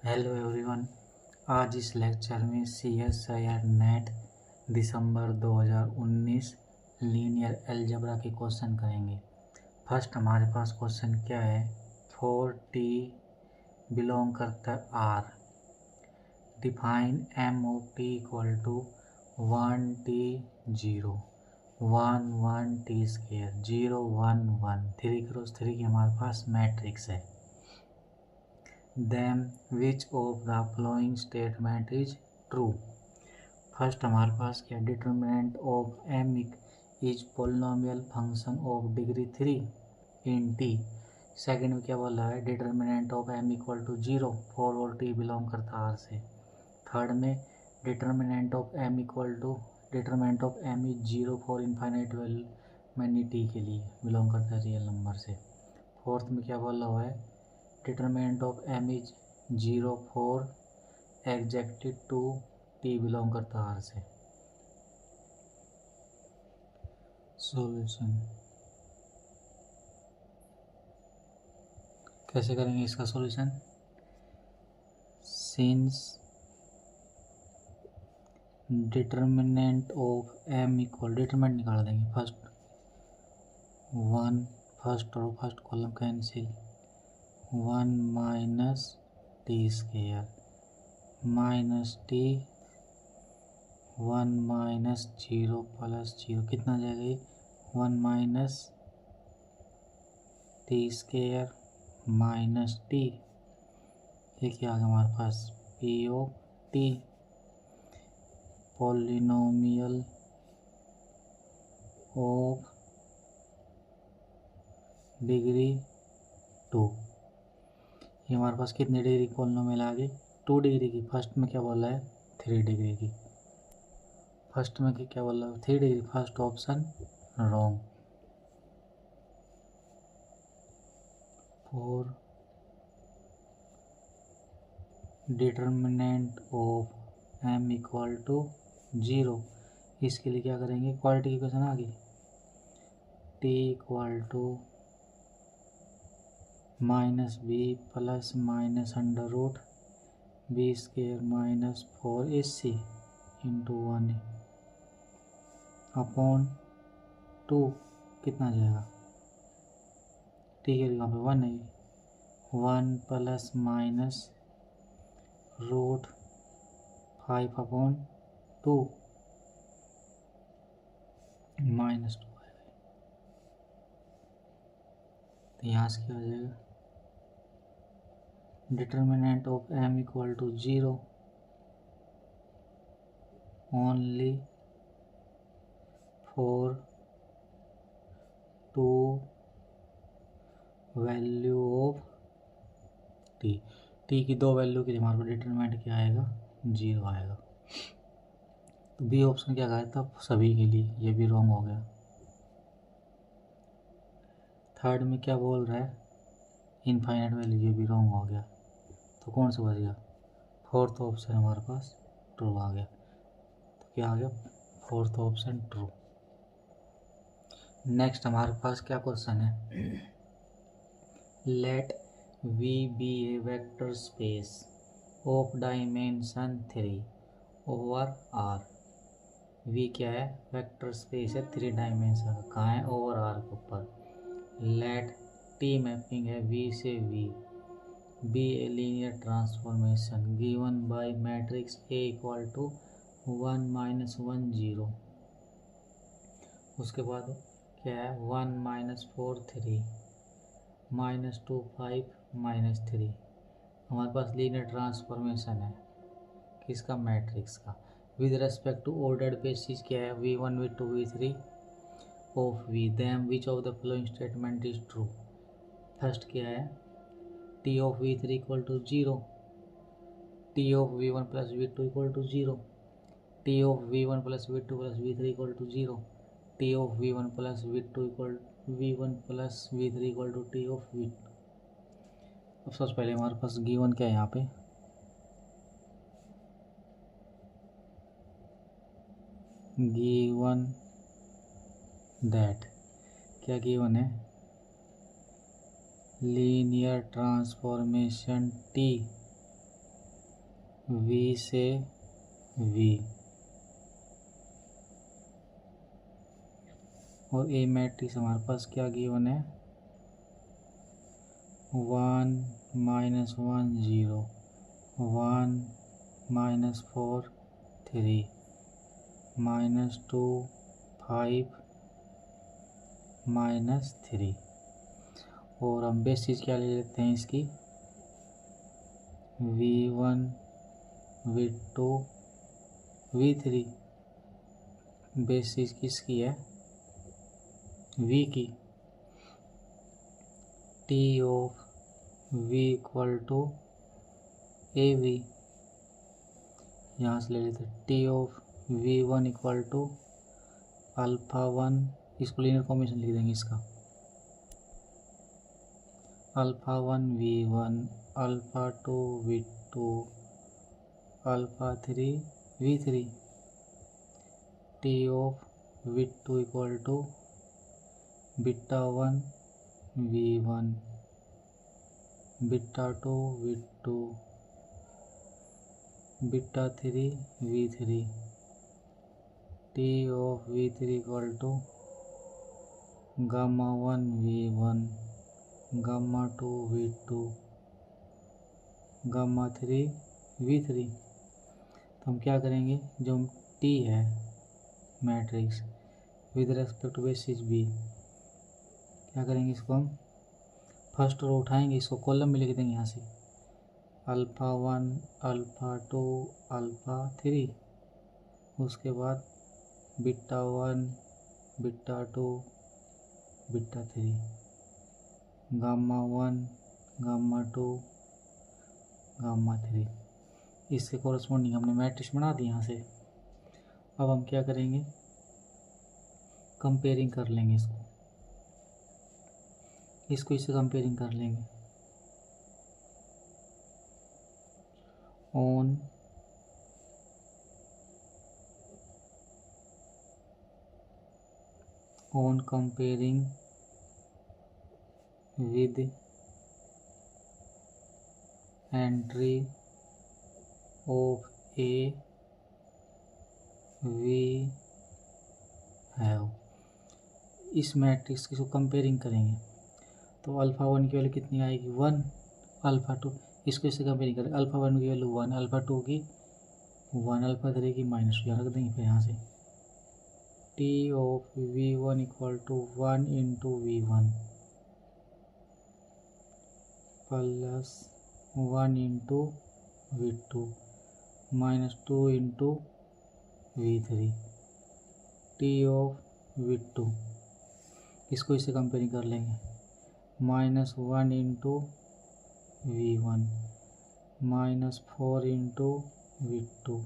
Hello everyone. आज इस lecture में CSIR नेट दिसंबर 2019 लीनियर अलजेब्रा के क्वेश्चन करेंगे। फर्स्ट हमारे पास क्वेश्चन क्या है, 4t बिलोंग करता है R। Define M of t equal to 1t 0 1 1 t square 0 1 1 3 cross 3 की हमारे पास मैट्रिक्स है। Then which of the following statement is true? First हमारे पास क्या, determinant of m is polynomial function of degree 3 in t। Second में क्या बोला है, determinant of m equal to 0 4 और t बिलोंग करता r से। थर्ड में determinant of m is 0 for infinite value many t के लिए बिलोंग करता है रियल नंबर से। फोर्थ में क्या बोला हुआ है, determinant of m is 0 for exactly two t belong करता R से। सॉल्यूशन कैसे करेंगे इसका solution, since determinant of m equal, determinant निकाल देंगे फर्स्ट 1, फर्स्ट और first column cancel, 1 minus T square minus T 1 minus 0 plus 0 कितना जाएगा ये, 1 minus T square minus T, ये क्या आ गया हमारे पास, P O T polynomial of degree 2। ये हमारे पास कितनी डिग्री पोलिनोमियल आ गई, 2 डिग्री की। फर्स्ट में क्या बोला है, 3 डिग्री की। फर्स्ट में क्या बोला है, 3 degree, first option wrong. For determinant of m equal to 0, इसके लिए क्या करेंगे, क्वालिटी की क्वेश्चन आ गई, t equal to minus B plus minus under root B square minus 4ac into 1 upon 2 कितना जाएगा, ठीक है यहाँ पे 1 है, 1 plus minus root 5 upon 2 minus 2 आएगा, तो यहाँ से क्या हो जाएगा, determinant of m equal to 0 only for 2 value of t की 2 वैल्यू के लिए हमारे पास डिटर्मिनेंट क्या आएगा, 0 आएगा। तो बी ऑप्शन क्या कहा था, सभी के लिए, ये भी रॉन्ग हो गया। थर्ड में क्या बोल रहा है, इनफाइनाइट वैल्यू, ये भी रॉन्ग हो गया। तो कौन सा बच गया, फोर्थ ऑप्शन हमारे पास ट्रू आ गया। तो क्या आ गया, फोर्थ ऑप्शन ट्रू। नेक्स्ट हमारे पास क्या क्वेश्चन है, let V be a vector space of dimension 3 over R। V क्या है, वेक्टर स्पेस है 3 डायमेंशन, कहाँ है, ओवर R के ऊपर। लेट T मैपिंग है V से V, be a linear transformation given by matrix A equal to 1 minus 1 0। उसके बाद क्या है, 1 माइनस 4 3 माइनस 2 5 माइनस 3। हमारे पास लीनियर ट्रांसफॉर्मेशन है किसका, मैट्रिक्स का। With respect to ordered basis क्या है, V1 V2 V3 of V, then which of the following statement is true. First क्या है, t of v3 equal to 0, t of v1 plus v2 equal to 0, t of v1 plus v2 plus v3 equal to 0, t of v1 plus v2 equal v1 plus v3 equal to t of v। अब सबसे पहले हमारे पास given क्या है, यहाँ पे given that, क्या given है, लीनियर ट्रांसफॉर्मेशन t वी से वी, और ए मैट्रिक्स हमारे पास क्या गिवन है, 1 -1 0, 1 -4 3, -2 5 -3। और हम बेसिस क्या ले लेते हैं इसकी, V1 V2 V3। बेसिस किसकी है, V की। T of V equal to AV, यहाँ से ले लेते हैं T of V1 equal to α1, इसको लीनियर कॉम्बिनेशन लिख देंगे इसका, α1 V1 α2 V2 α3 V3। T of V2 equal to β1 V1 β2 V2 β3 V3। T of V3 equal to γ1 V1 γ2 V2 γ3 V3। तो हम क्या करेंगे, जो T है matrix with respect to basis B, क्या करेंगे, इसको हम फर्स्ट रो उठाएंगे, इसको कॉलम में लिख देंगे यहाँ से, α1 α2 α3, उसके बाद β1 β2 β3 γ1 γ2 γ3। इसके कोरस्पॉन्डिंग हमने मैट्रिक्स बना दी यहाँ से। अब हम क्या करेंगे, कंपेयरिंग कर लेंगे इसको इससे कंपेयरिंग कर लेंगे। On comparing with entry of A we have, इस मैट्रिक्स की जो कंपेयरिंग करेंगे तो α1 की वैल्यू कितनी आएगी, 1, α2, इसको इससे कंपेयरिंग करें, α1 की वैल्यू 1, α2 की 1, α3 की -2, यहाँ रख देंगे फिर यहाँ से। T of V1 equal to 1 into V1 plus 1 into V2 -2 into V3। T of V2, इसको इससे कंपेयरिंग कर लेंगे, -1 into V1 -4 into V2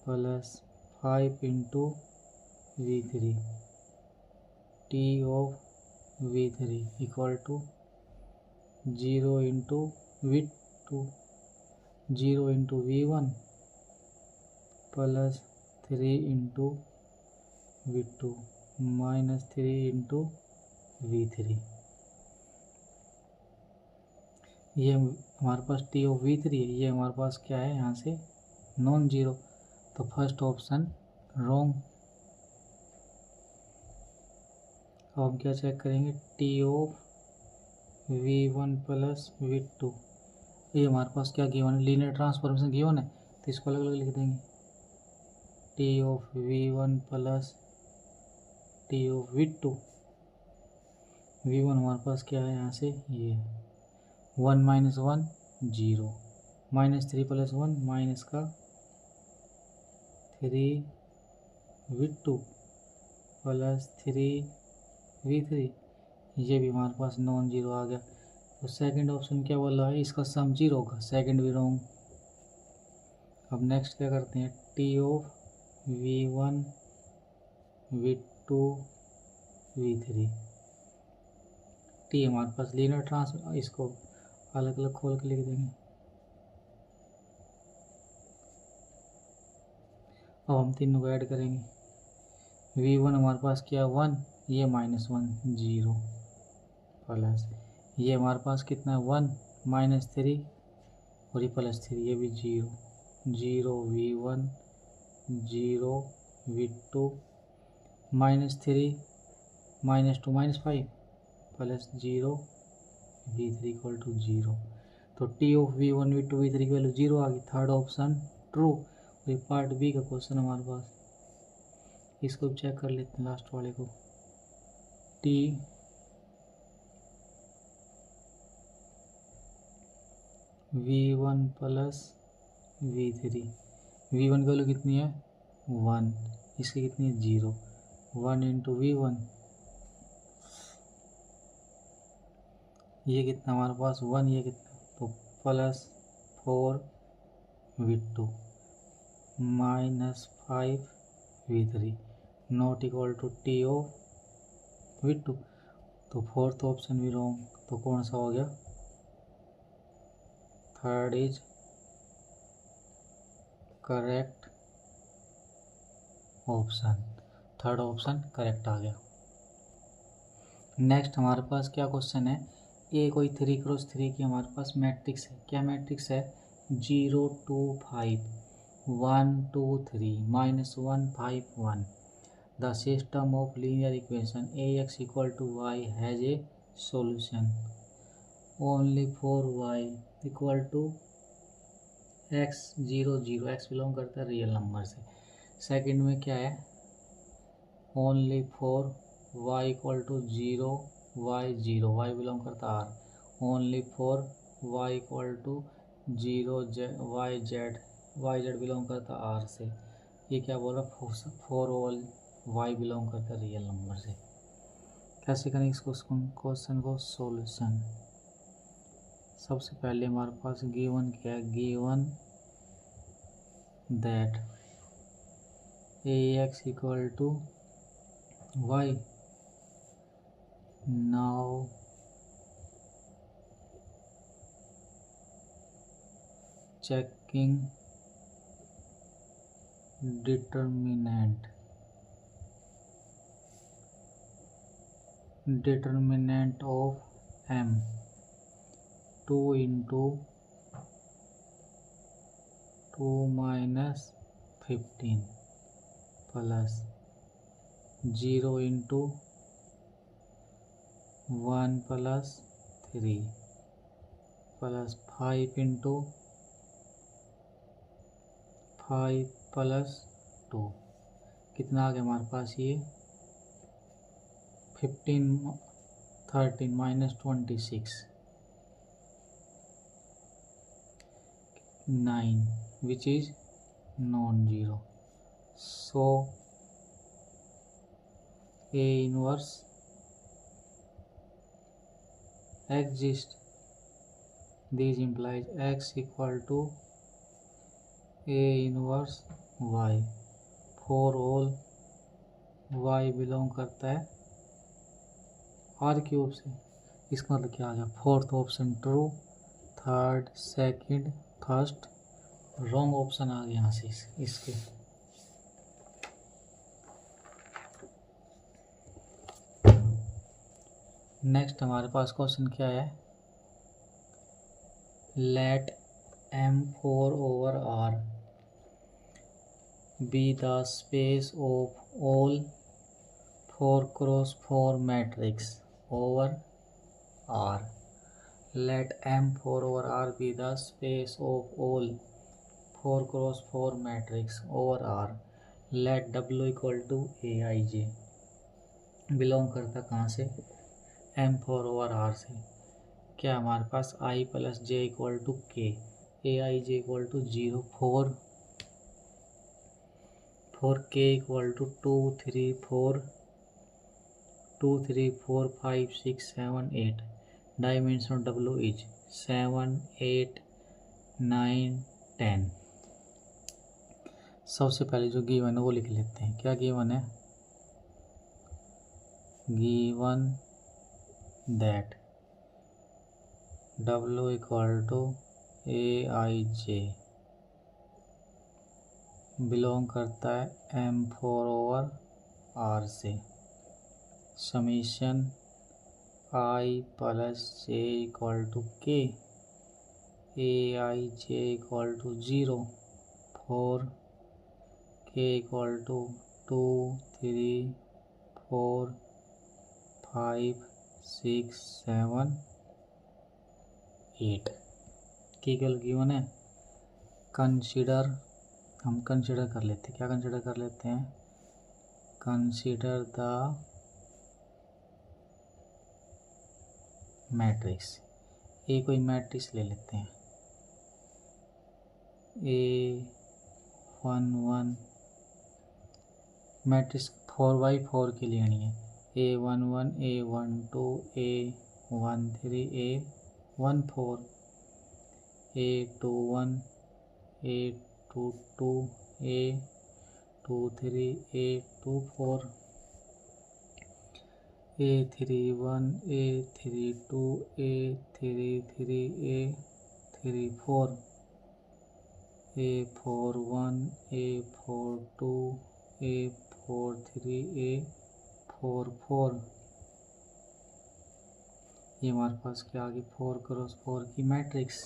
plus 5 into V3। T of V3 equal to 0 into V2 0 into V1 plus 3 into V2 -3 into V3। ये हमारे पास T of V3 है, ये हमारे पास क्या है, यहाँ से नॉन जीरो, तो फर्स्ट ऑप्शन रॉन्ग। अब हम क्या चेक करेंगे, T of V1 plus V2, ये हमारे पास क्या गिवन है, लीनियर ट्रांसफॉर्मेशन गिवन है, तो इसको अलग अलग लिख देंगे। T of V1 plus T of V2, V1 हमारे पास क्या है, यहाँ से ये 1 -1 0, -3 + 1 माइनस का 3 V2 प्लस 3 V3, ये भी हमारे पास नॉन जीरो आ गया। तो सेकंड ऑप्शन क्या बोल रहा है, इसका सम जीरो होगा, सेकंड भी रॉन्ग। अब नेक्स्ट क्या करते हैं, T of V1 V2 V3, T हमारे पास लीनियर ट्रांसफर, इसको अलग अलग खोल के लिख देंगे। अब हम तीनों को ऐड करेंगे, V1 हमारे पास क्या 1, ये -1 0 प्लस ये हमारे पास कितना है 1 -3, और ये +3, ये भी 0, 0 V1, 0 V2, -3, -2, -5 +0 V3 = 0। तो T of V1, V2, V3 की वैल्यू 0 आ गई, थर्ड ऑप्शन ट्रू। ये पार्ट बी का क्वेश्चन हमारे पास, इसको चेक कर लेते हैं लास्ट वाले को। T V1 + V3, V1 की वैल्यू कितनी है 1, इसकी कितनी है 0, 1 × V1, ये कितना हमारे पास 1, ये कितना, तो +4 V2 -5 V3 not equal to T of V2। तो फोर्थ ऑप्शन भी रॉन्ग, तो कौन सा हो गया, third is correct option, third option correct आ गया। नेक्स्ट हमारे पास क्या क्वेश्चन है, ए कोई 3x3 की हमारे पास मैट्रिक्स है। क्या मैट्रिक्स है, 0 2 5 1 2 3 -1 5 1। The system of linear equation AX = Y has a solution only for Y = x 0 0, x belong करता है रियल नंबर से। सेकंड में क्या है, only for y = 0 y 0, y belong करता है R। Only for y = 0 y z belong करता है R से। ये क्या बोल रहा, फॉर ऑल y बिलोंग करता है रियल नंबर से। कैसे करेंगे इसको, क्वेश्चन को सॉल्यूशन। सबसे पहले हमारे पास गिवन क्या है, given that AX = Y। Now checking determinant of M 2 × 2 - 15 + 0 × 1 + 3 + 5 × 5 + 2, कितना आ गया हमारे पास, ये 15 13 -26 9 which is non-zero, so A inverse exists. This implies X = A inverse Y for all Y belong करता है R³ से। इसका मतलब क्या आ गया, fourth option true, third second first wrong option आ गया यहाँ से इसके। नेक्स्ट हमारे पास क्वेश्चन क्या है, late M4/R be the space of all 4x4 matrix over R. Let M4/R be the space of all 4x4 matrix over R. Let W = Aij belong करता कहाँ से, M4/R से। क्या हमारे पास I + J = K, Aij = 0 for K = 2 3 4 5 6 7 8। Dimension of W is 7 8 9 10। सबसे पहले जो given है वो लिख लेते हैं। क्या गिवन है, given that W = Aij belong करता है M4/R से। Summation I + J = K, aij equal to 0 4 k equal to 2 3 4 5 6 7 8 की वैल्यू गिवन है। कंसीडर, हम कंसीडर कर लेते हैं, क्या कंसीडर कर लेते हैं, कंसीडर द मैट्रिक्स। ए कोई मैट्रिक्स ले लेते हैं, A11 मैट्रिक्स 4x4 की लेनी है। A11 A12 A13 A14 A21 A22 A23 A24 A31 A32 A33 A34 A41 A42 A43 A44। ये हमारे पास क्या आ गई, 4x4 की मैट्रिक्स।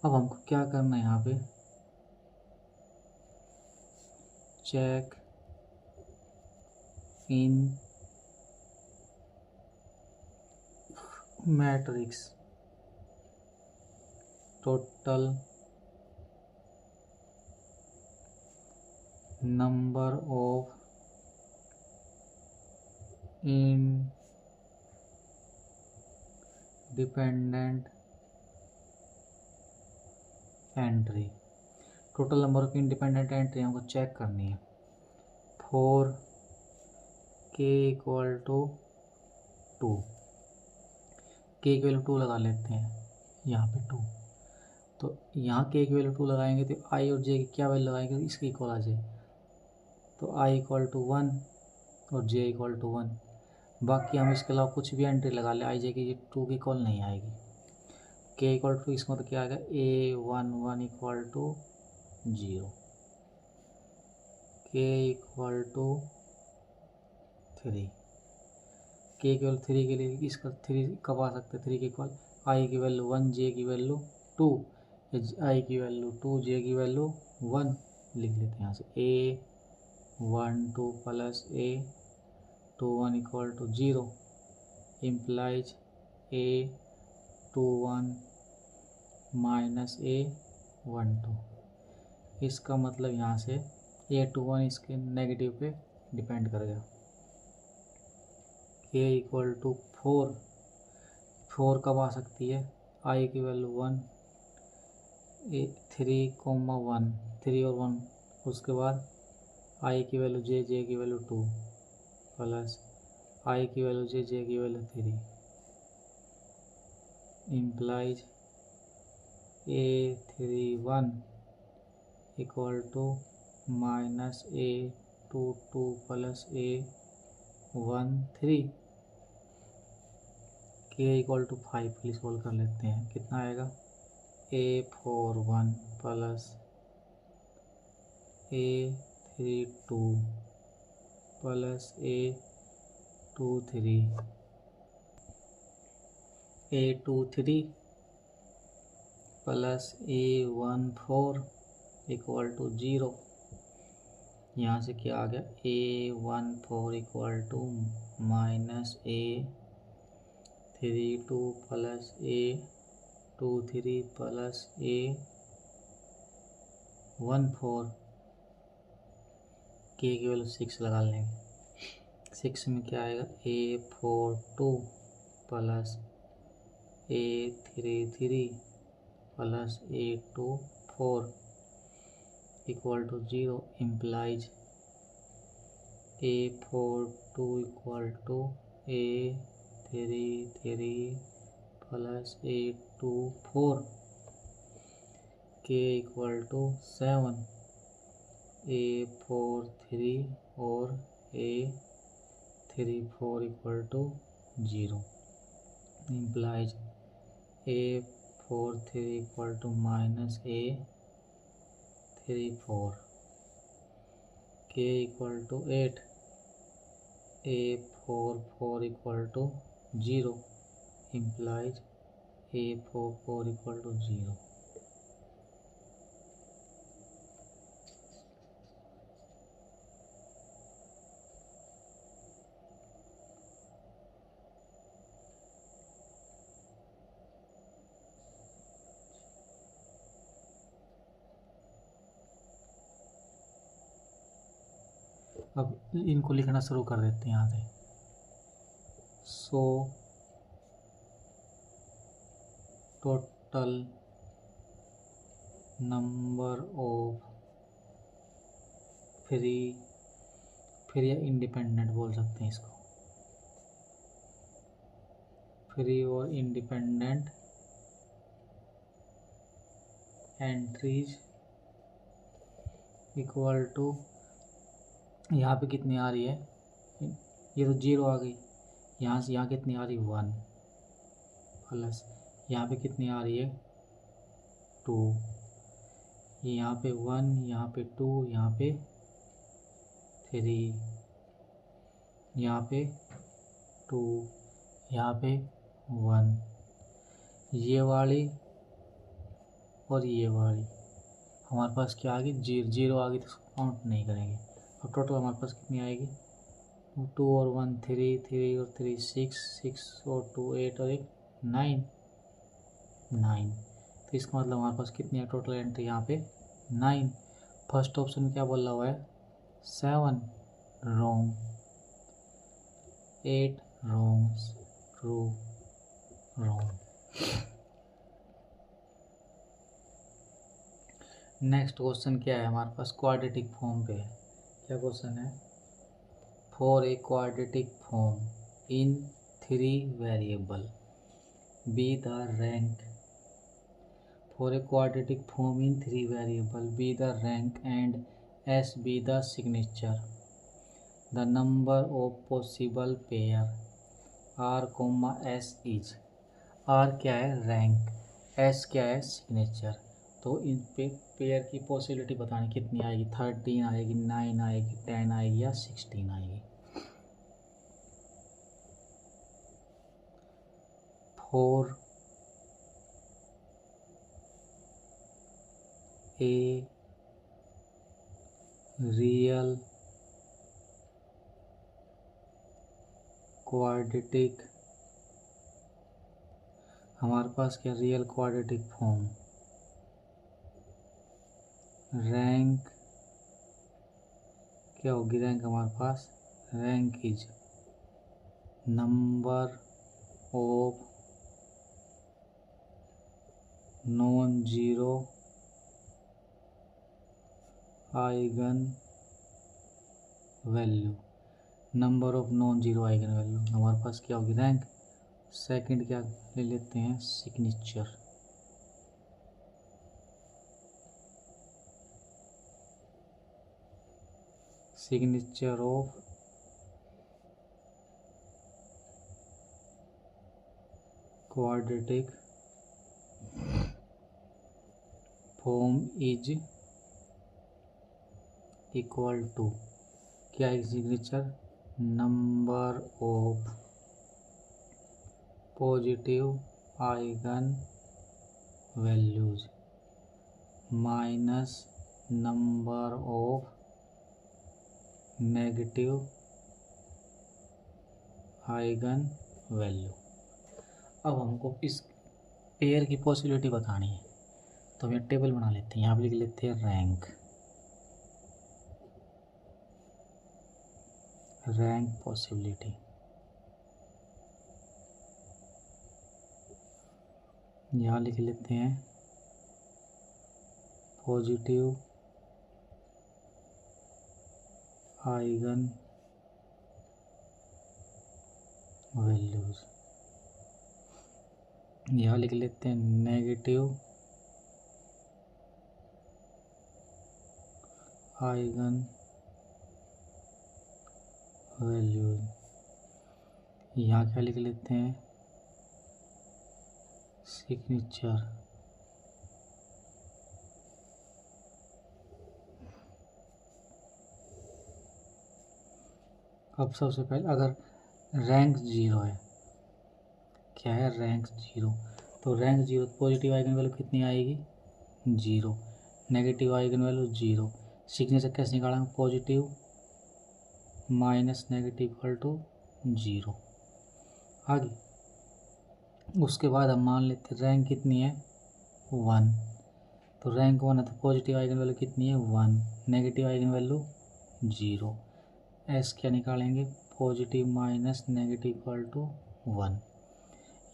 अब हमको क्या करना है, यहाँ पे check in matrix total number of independent entry. Total number of independent entry हमको चेक करनी है। 4 k इक्वल टू 2, k की वैल्यू 2 लगा लेते हैं यहाँ पे 2, तो यहाँ k की वैल्यू 2 लगाएंगे तो i और j की क्या वैल्यू लगाएंगे, इसकी इक्वल आ जाए, तो i इक्वल टू 1 और j इक्वल टू 1। बाकी हम इसके अलावा कुछ भी एंट्री लगा ले, i j की 2 की इक्वल नहीं आएगी। k इक्वल टू, इसका मतलब क्या आएगा, A11 equal to 0, k equal to 3, k equal 3 के लिए इसका 3 कब आ सकता है, 3 की इक्वल i की वैल्यू 1 j की वैल्यू 2, i की वैल्यू 2 j की वैल्यू 1 लिख लेते हैं यहाँ से। A12 plus A21 equal to 0 implies A21 minus A12। इसका मतलब यहाँ से A21 इसके नेगेटिव पे डिपेंड करेगा। k इक्वल टू 4 कब आ सकती है, i की वैल्यू 1 3 और 1, उसके बाद i की वैल्यू j की वैल्यू 2 प्लस i की वैल्यू j की value 3 implies A31 equal to minus A22 plus A13। k equal to 5 के लिए सोल्व कर लेते हैं, कितना आएगा, A41 plus A32 plus A23 plus A14 equal to 0। यहाँ से क्या आ गया, A14 equal to minus A32 plus A23 plus A14। k की वैल्यू 6 लगा लेंगे, 6 में क्या आएगा, A42 plus A33 plus A24 equal to 0 implies A42 equal to A33 plus A24। k equal to 7 A43 और A34 equal to 0 implies A43 equal to minus A34। k equal to 8 A44 equal to 0 implies A4 equal to 0। अब इनको लिखना शुरू कर देते हैं यहाँ से। सो टोटल नंबर ऑफ फ्री या इंडिपेंडेंट बोल सकते हैं इसको, फ्री और इंडिपेंडेंट एंट्रीज इक्वल टू, यहाँ पे कितनी आ रही है, ये तो 0 आ गई, यहाँ से यहाँ कितनी आ रही 1 प्लस यहाँ पे कितनी आ रही है 2, ये यहाँ पे 1, यहाँ पे 2, यहाँ पे 3, यहाँ पे 2, यहाँ पे 1, ये वाली और ये वाली हमारे पास क्या आ गई 0 आ गई, तो काउंट नहीं करेंगे। अब टोटल हमारे पास कितनी आएगी 2 और 1 3, 3 और 3 6, 6 और 2 8 और 1 9। तो इसका मतलब हमारे पास कितनी है टोटल एंट्री यहाँ पे 9। फर्स्ट ऑप्शन में क्या बोला हुआ है 7 wrong, 8 wrong, true wrong. Next question क्या है हमारे पास, क्वाड्रेटिक फॉर्म पे है। क्या क्वेश्चन है, for a quadratic form in 3 variable be the rank, for a quadratic form in 3 variable be the rank and S be the signature, the number of possible pair R comma S is, R क्या है rank, S क्या है signature. तो इन पे pair की possibility बतानी कितनी आएगी, 13 आएगी, 9 आएगी, 10 आएगी या 16 आएगी। फॉर ए रियल क्वाड्रेटिक, हमारे पास क्या रियल क्वाड्रेटिक फॉर्म, रैंक क्या होगी, रैंक हमारे पास rank is number of non zero eigenvalue, number of non zero eigenvalue हमारे पास क्या होगी रैंक। सेकंड क्या ले लेते हैं signature, signature of quadratic form is equal to, क्या है signature, number of positive eigen values minus number of negative eigen value. अब हमको इस पेयर की पॉसिबिलिटी बतानी है, तो हम एक टेबल बना लेते हैं, यहाँ पे लिख लेते हैं रैंक पॉसिबिलिटी, यहाँ लिख लेते हैं पॉजिटिव आइगन वैल्यूज, यहाँ लिख लेते हैं नेगेटिव आइगन वैल्यूज, यहाँ क्या लिख लेते हैं सिग्नेचर, अब सबसे पहले अगर रैंक 0 है, क्या है रैंक 0, तो रैंक 0, पॉजिटिव आइगन वैल्यू कितनी आएगी 0, नेगेटिव आइगन वैल्यू 0। सिग्नेचर कैसे निकालेंगे, positive minus negative equal to 0। आगे उसके बाद हम मान लेते रैंक कितनी है 1, तो रैंक 1 है तो पॉजिटिव आइगन वैल्यू कितनी है 1, नेगेटिव आइगन वैल्यू 0। एस क्या निकालेंगे, positive minus negative equal to 1।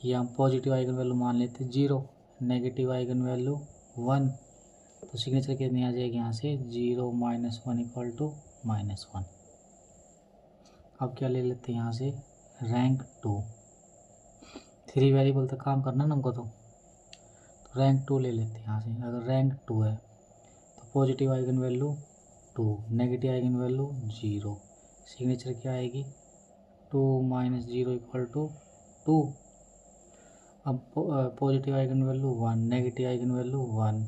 ये हम पॉजिटिव आइगन वैल्यू मान लेते 0, नेगेटिव आइगन वैल्यू 1, तो सिग्नेचर कितनी आ जाएगी यहाँ से 0 माइनस 1 इक्वल टू -1। अब क्या ले लेते हैं यहाँ से रैंक 2, 3 वेरिएबल तक काम करना ना हमको, तो रैंक 2 ले लेते हैं यहाँ से। अगर रैंक 2 है तो positive eigen value 2, negative eigen value 0, signature क्या आएगी 2 माइनस 0 इक्वल टू 2। अब positive eigen value 1, negative eigen value 1,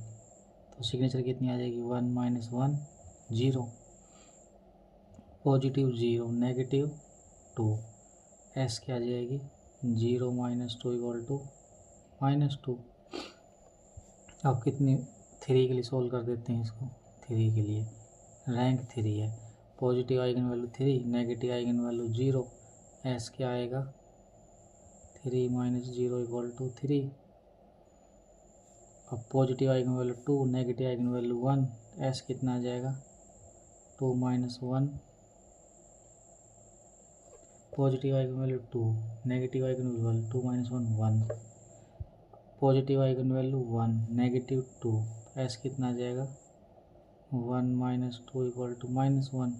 तो सिग्नेचर कितनी आ जाएगी 1 माइनस 1 0, पॉजिटिव 0, नेगेटिव 2, एस क्या आ जाएगी 0 माइनस 2 इक्वल टू -2। अब कितनी 3 के लिए सोल्व कर देते हैं इसको, 3 के लिए रैंक 3 है, positive eigen value 3, negative eigen value 0, S क्या आएगा 3 माइनस 0 इक्वल टू 3। अब positive eigen value 2, negative eigen value 1, S कितना आ जाएगा 2 minus 1, positive eigen value 2, negative eigen value 2 minus 1 1, positive eigen value 1, negative 2, S कितना आ जाएगा 1 minus 2 equal to -1,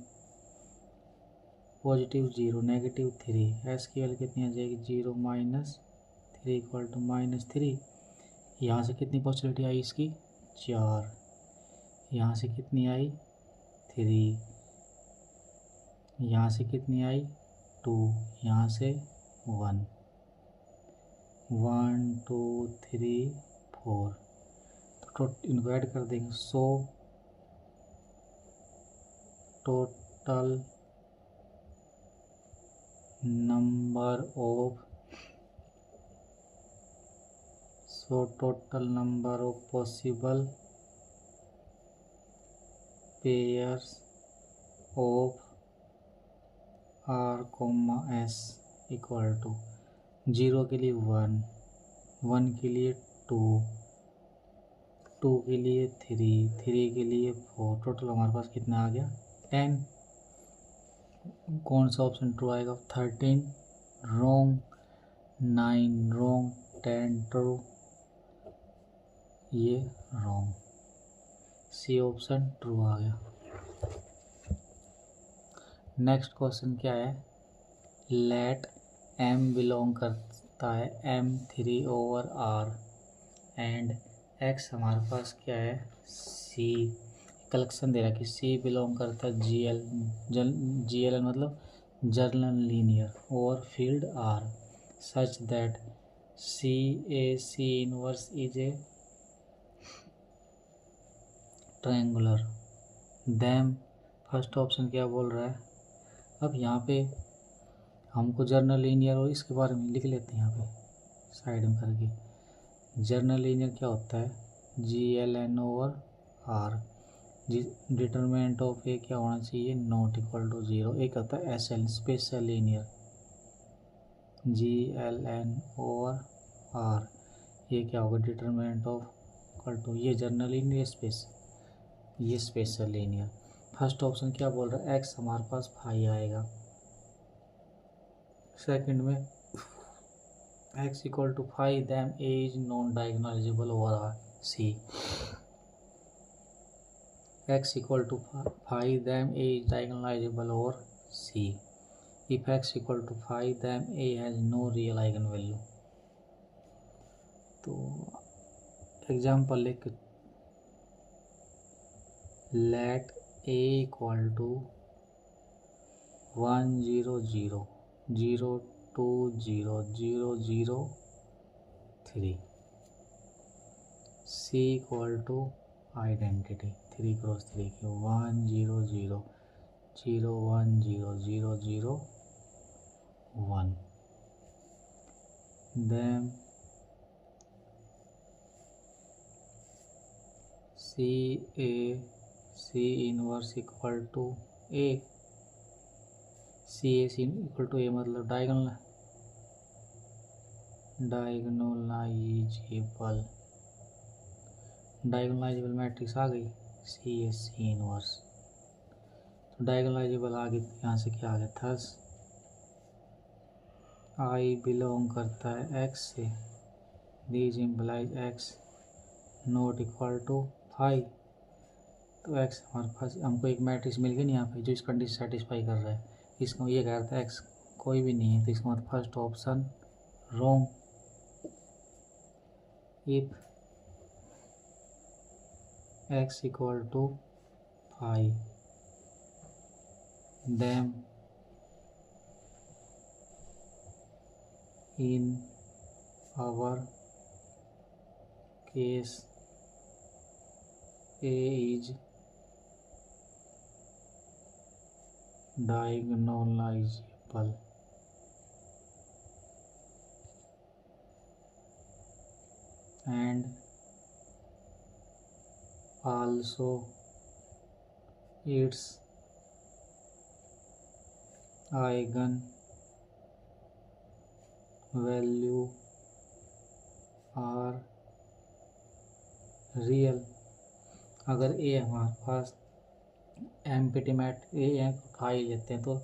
positive 0, negative 3, S की वैल्यू कितनी आ जाएगी 0 माइनस 3 इक्वल टू -3। यहाँ से कितनी पॉसिबिलिटी आई इसकी 4, यहाँ से कितनी आई 3, यहाँ से कितनी आई 2, यहाँ से 1, 1 2 3 4, तो इनको ऐड कर देंगे। So total number of possible pairs of R, S equal to 0 के लिए 1, 1 के लिए 2, 2 के लिए 3, 3 के लिए 4, टोटल हमारे पास कितना आ गया 10। कौन सा ऑप्शन ट्रू आएगा, 13 रॉन्ग, 9 रॉन्ग, 10 ट्रू, ये रॉन्ग, सी ऑप्शन ट्रू आ गया। नेक्स्ट क्वेश्चन क्या है, लेट M बिलोंग करता है M3/R एंड X हमारे पास क्या है C, कलेक्शन दे रहा है कि C बिलोंग करता है GL मतलब जर्नल लीनियर और field R such that CAC inverse is a triangular them. First option क्या बोल रहा है, अब यहाँ पे हमको जर्नल लीनियर और इसके बारे में लिख लेते हैं यहाँ पे साइड में करके। जर्नल लीनियर क्या होता है GLN/R, डिटरमिनेंट ऑफ ए क्या होना चाहिए नॉट इक्वल टू 0। एक होता है SL स्पेशल लीनियर GLN/R, ये क्या होगा डिटरमिनेंट ऑफ इक्वल टू, ये जर्नल लीनियर ये स्पेशल लीनियर। फर्स्ट ऑप्शन क्या बोल रहा है X हमारे पास 5 आएगा, सेकंड में X equal to 5 then A is non diagonalizable over R C, X equal to 5 then A is diagonalizable over C, if X equal to 5 then A has no real eigen value. तो example लिख, let A equal to 1 0 0 0 2 0 0 0 3, C equal to identity 3 cross 3 की 1 0 0 0 1 0 0 0 1, then C A C inverse equal to A, C A C equal to A मतलब diagonalizable matrix आ गई सी A C inverse. तो diagonalisable आ गई, यहाँ से क्या आ गया, थस आई बिलोंग करता है एक्स से, these implies X not equal to 5। तो एक्स हमारे पास, हमको एक मैट्रिक्स मिल गई नहीं यहाँ पे जो इस कंडीशन सेटिस्फाई कर रहा है। इसको ये कह रहा था एक्स कोई भी नहीं है, तो इसका मतलब first option wrong. If X equal to 5 then in our case A is diagonalizable and also its eigen value are real। अगर ए हमारे पास एम्प्टी मैट ए उठा ही लेते हैं तो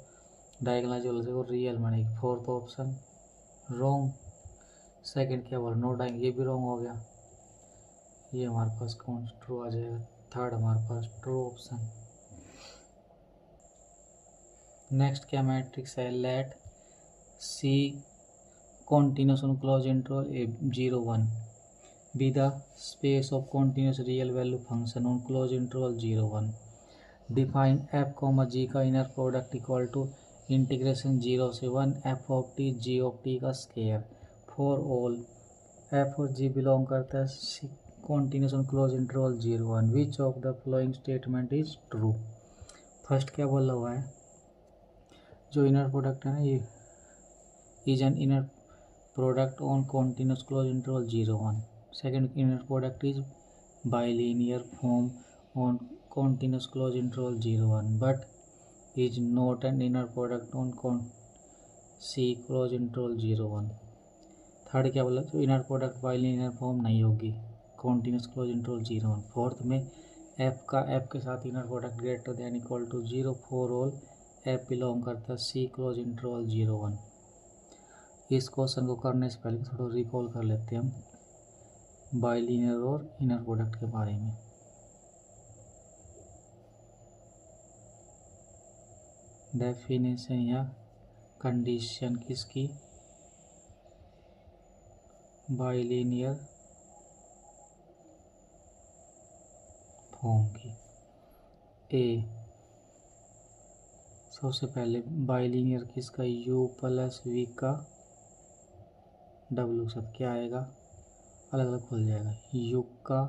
डायगोनलाइजेबल से वो रियल बनेगी। Fourth option wrong. सेकंड क्या बोला, नो डाइंग, ये भी रॉन्ग हो गया, ये हमारे पास कौन ट्रू आ जाएगा। थर्ड हमारे पास ट्रू ऑप्शन। नेक्स्ट क्या मैट्रिक्स है, let see continuous on closed interval A01 be the space of continuous real value function on closed interval 01। define f comma g का inner product equal to integration 0 से 1 f of t g of t का square. for all f और g belong करता है continuous on closed interval 01 which of the following statement is true। First क्या बोला हुआ है, जो इनर प्रोडक्ट है ना, ये is an inner product on continuous closed interval 01। second inner product is bilinear form on continuous closed interval 01 but is not an inner product on C closed interval 01। Third क्या बोला, तो inner product bilinear form नहीं होगी continuous close interval 01। Fourth में F का F के साथ inner product greater than equal to 0 for all F belong करता है सी क्लोज इंटरवल 01। इस क्वेश्चन को करने से पहले थोड़ा रिकॉल कर लेते हैं हम बाइलिनियर और इनर प्रोडक्ट के बारे में। डेफिनेशन या कंडीशन किसकी, बाइलिनियर फॉर्म की। ए सबसे पहले बाइलिनियर किसका, u प्लस वी का डब्लू के साथ क्या आएगा, अलग अलग खुल जाएगा, u का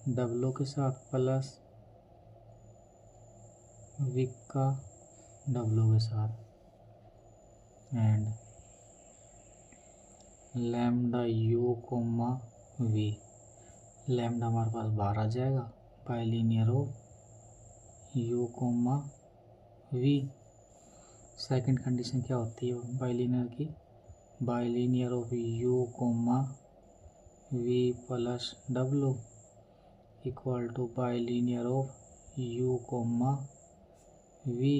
डब्लू के साथ प्लस वी का डब्लू के साथ and lambda u comma V. Lambda हमारे पास बाहर आ जाएगा, bilinear of u comma V. Second condition क्या होती है बाइलिनियर की, bilinear of u comma V plus W equal to bilinear of u comma V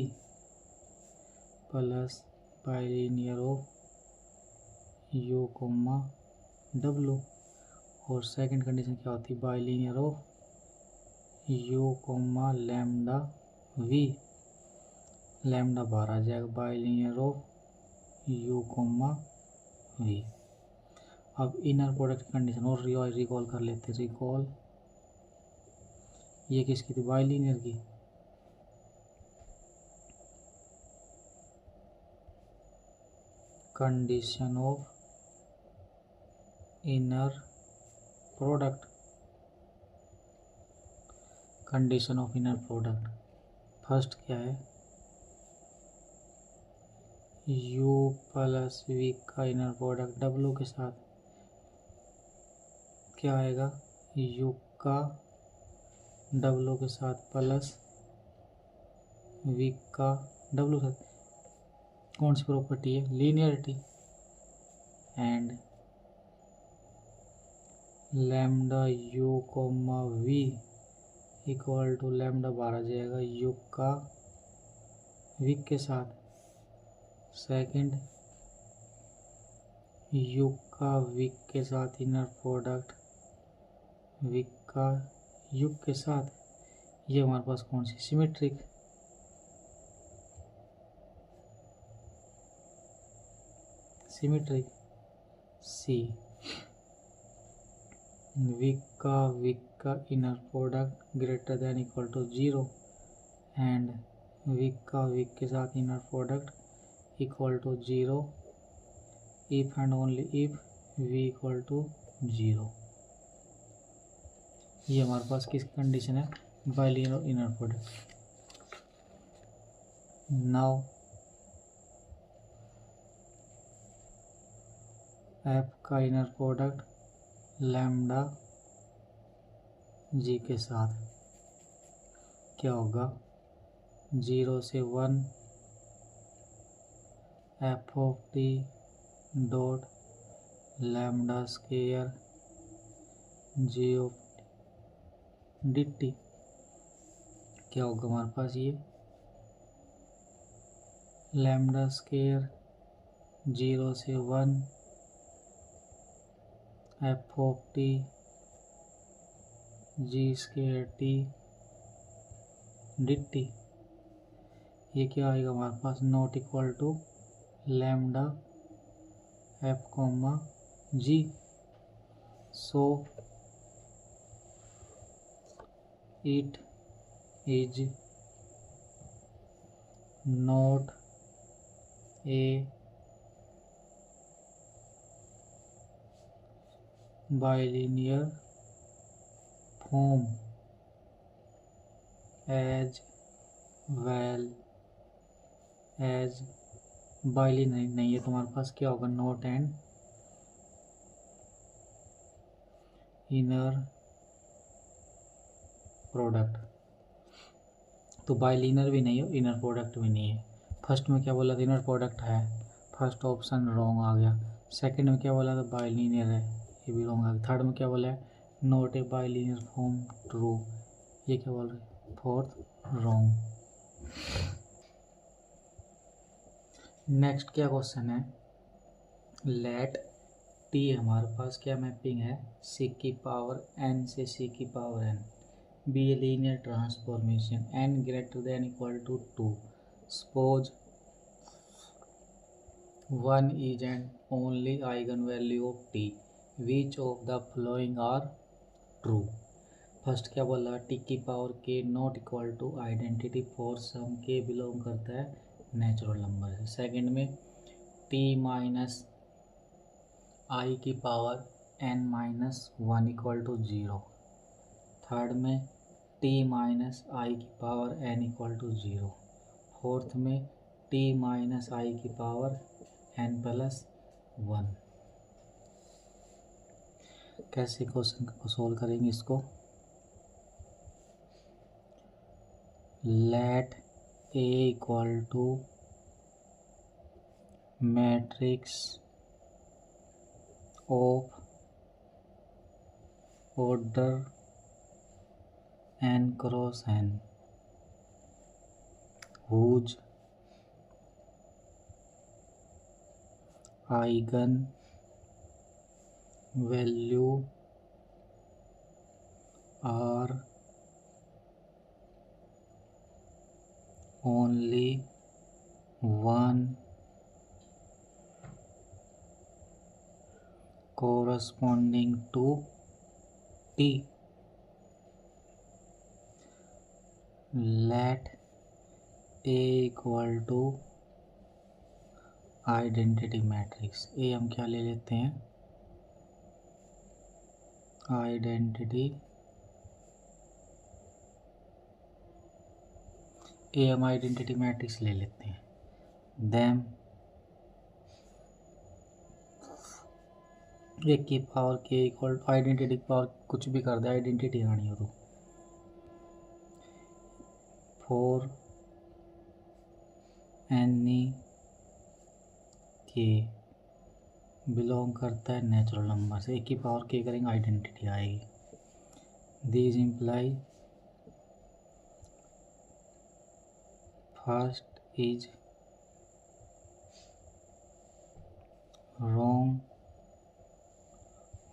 plus bilinear of u comma W. और सेकंड कंडीशन क्या होती है, bilinear of u comma lambda V. Lambda बाहर आ जाएगा, bilinear of u comma V. अब inner product condition और recall कर लेते हैं। रिकॉल ये किसकी थी, बाइलिनियर की। Condition of inner product, condition of inner product first क्या है, u प्लस वी का इनर प्रोडक्ट w के साथ क्या आएगा, u का डब्लू के साथ प्लस वी का डब्लू के साथ कौन सी प्रॉपर्टी है, linearity, and lambda U comma V equal to lambda बाहर आ जाएगा यू का वी के साथ, सेकंड यू का वी के साथ इनर प्रोडक्ट वी का यू के साथ, ये हमारे पास कौन सी सिमेट्रिक, सिमेट्रिक सी, वी का inner product greater than equal to 0 and V के साथ inner product equal to 0 if and only if V equal to 0। ये हमारे पास किस कंडीशन है, bilinear inner product. Now F का इनर प्रोडक्ट लैम्डा जी के साथ क्या होगा, 0 से 1 F of T dot lambda square G of D T, क्या होगा हमारे पास, ये लैम्डा स्केयर 0 से 1 F of T G square T D T, ये क्या आएगा हमारे पास, not equal to lambda F comma G. So it is not a bilinear form as well as bilinear नहीं है, तुम्हारे पास क्या होगा, नॉट एंड इनर प्रोडक्ट, तो बाइलिनियर भी नहीं है, इनर प्रोडक्ट भी नहीं है। फर्स्ट में क्या बोला था, इनर प्रोडक्ट है, फर्स्ट ऑप्शन रॉन्ग आ गया। सेकंड में क्या बोला था, बाइलिनियर है, ये भी रॉन्ग आ गया। थर्ड में क्या बोला है, not a bilinear form, true, ये क्या बोल रहे हैं, फोर्थ रॉन्ग। नेक्स्ट क्या क्वेश्चन है, लेट टी हमारे पास क्या मैपिंग है, सी की पावर n से सी की power n be a linear transformation n greater than equal to 2, suppose 1 is an only eigenvalue of t, which of the following are true। First क्या बोला, टी की पावर के not equal to identity for some के belong करता है natural number से। Second में T minus I की power n minus 1 equal to 0। Third में t माइनस आई की power n equal to 0। Fourth में t माइनस आई की पावर n प्लस 1। कैसे क्वेश्चन को सोल्व करेंगे इसको, let a equal to matrix of order n cross n whose eigen value are only 1 corresponding to t, let a equal to identity matrix, A हम क्या ले लेते हैं, आइडेंटिटी, ए हम आइडेंटिटी मैट्रिक्स ले लेते हैं। देन एक की पावर के इक्वल आइडेंटिटी पावर कुछ भी कर दे, आइडेंटिटी आनी हो तो 4 एनी के बिलोंग करता है नेचुरल नंबर से, एक की पावर के करेंगे आइडेंटिटी आएगी। This imply first is wrong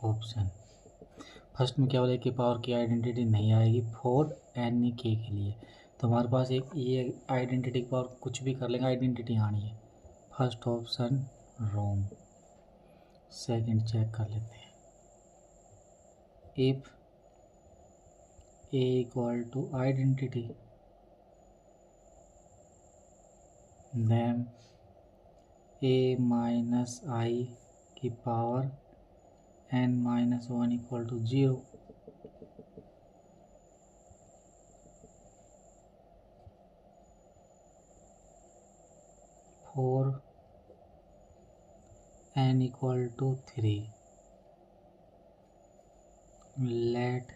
option. First में क्या बोला, एक की पावर की आइडेंटिटी नहीं आएगी फॉर एनी के लिए, तो हमारे पास एक ये आइडेंटिटी की पावर कुछ भी कर लेंगे, आइडेंटिटी आनी है। First option wrong. Second check कर लेते हैं। If A equal to identity then A minus I की power n minus 1 equal to 0। For n equal to 3 let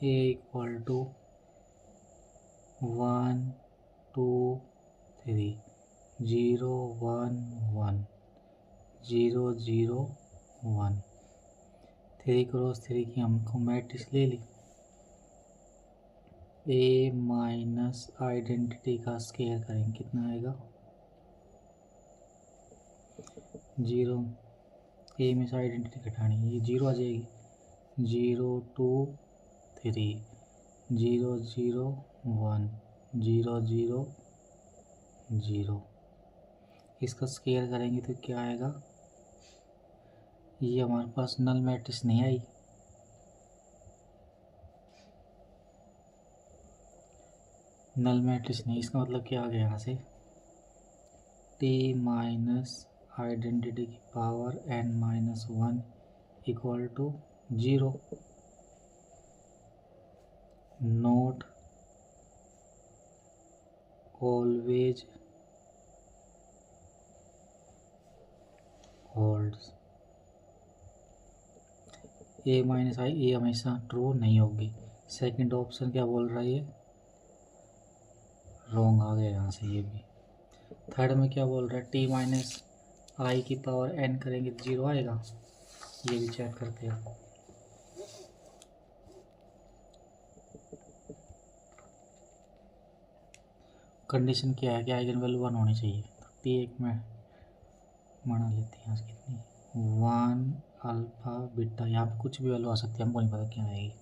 a equal to 1 2 3 0 1 1 0 0 1। 3 cross 3 की हमको मैट्रिक्स ले ली। ए माइनस आइडेंटिटी का square करेंगे, कितना आएगा 0। ए में से आइडेंटिटी घटानी, ये 0 आ जाएगी। 0 2 3 0 0 1 0 0 0। इसका स्केयर करेंगे तो क्या आएगा, ये हमारे पास नल मैट्रिक्स नहीं आई, नल मैट्रिक्स नहीं। इसका मतलब क्या आ गया यहाँ से, टी माइनस आइडेंटिटी की power n minus 1 equal to 0। Not always holds. A minus I, A हमेशा ट्रू नहीं होगी। सेकंड ऑप्शन क्या बोल रहा है, ये रॉन्ग आ गया यहाँ से ये भी। थर्ड में क्या बोल रहा है, टी माइनस आई की पावर n करेंगे तो 0 आएगा, ये भी चेक करते हैं। कंडीशन क्या है कि आइगन वैल्यू 1 होनी चाहिए, तो टी एक में माना लेते हैं कितनी 1 अल्फा बीटा, यहाँ पे कुछ भी वैल्यू आ सकती है, हमको नहीं पता क्या आएगी,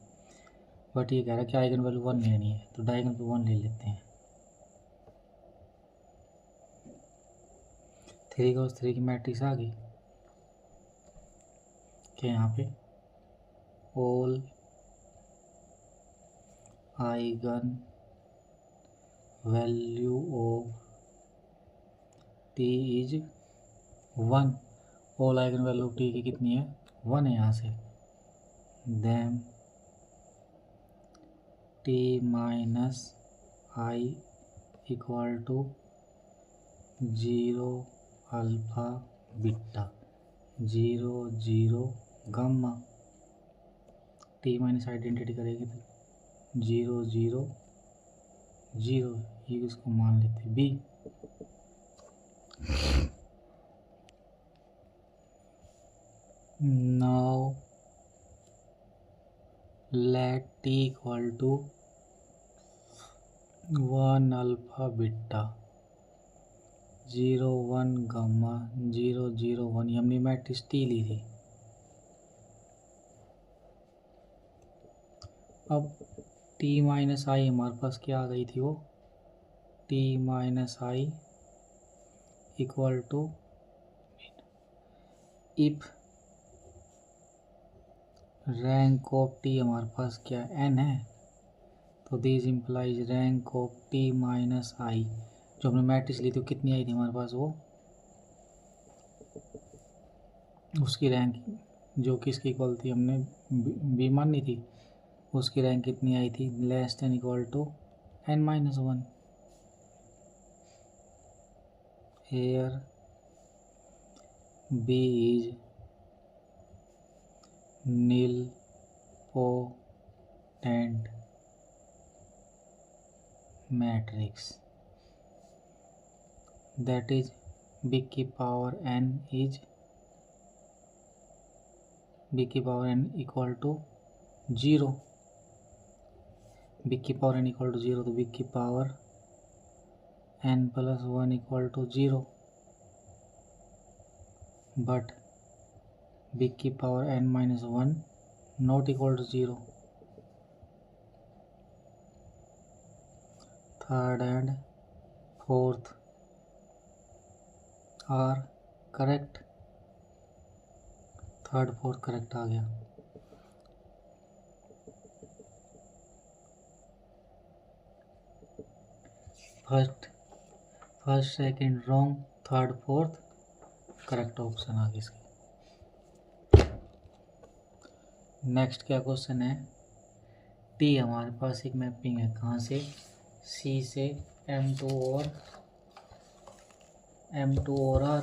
बट ये कह रहा है कि आइगन वैल्यू 1 लेनी है, तो डायगोनल पे 1 ले लेते हैं। 3 क्रॉस 3 की मैट्रिक्स आ गई क्या, यहाँ पे all eigen value of T is 1। All eigen value of T की कितनी है, 1 है यहाँ से। Then T minus I equal to 0 alpha beta 0 0 gamma. T minus identity करेगी तो 0 0 0, ये इसको मान लेते B. Now let T equal to 1 alpha beta 0 1 gamma 0 0 1, हमने मैट्रिक्स टी ली थी। अब टी माइनस आई हमारे पास क्या आ गई थी, वो T minus I equal to if rank of T हमारे पास क्या n है, तो this implies rank of T minus I, जो हमने मैट्रिक्स ली थी कितनी आई थी हमारे पास, वो उसकी रैंक जो किसकी इक्वल थी, हमने बी मानी थी, उसकी रैंक कितनी आई थी, less than equal to n minus 1। Here B is nilpotent matrix, that is b की power n equal to 0, b की power n equal to 0, तो b की power n plus 1 equal to 0, but b की power n minus 1 not equal to 0. Third and fourth are correct. Third fourth correct आ गया. First second wrong, third fourth correct option आ गया इसकी. Next क्या question है. T हमारे पास एक मैपिंग है, कहाँ से, सी से M2 और R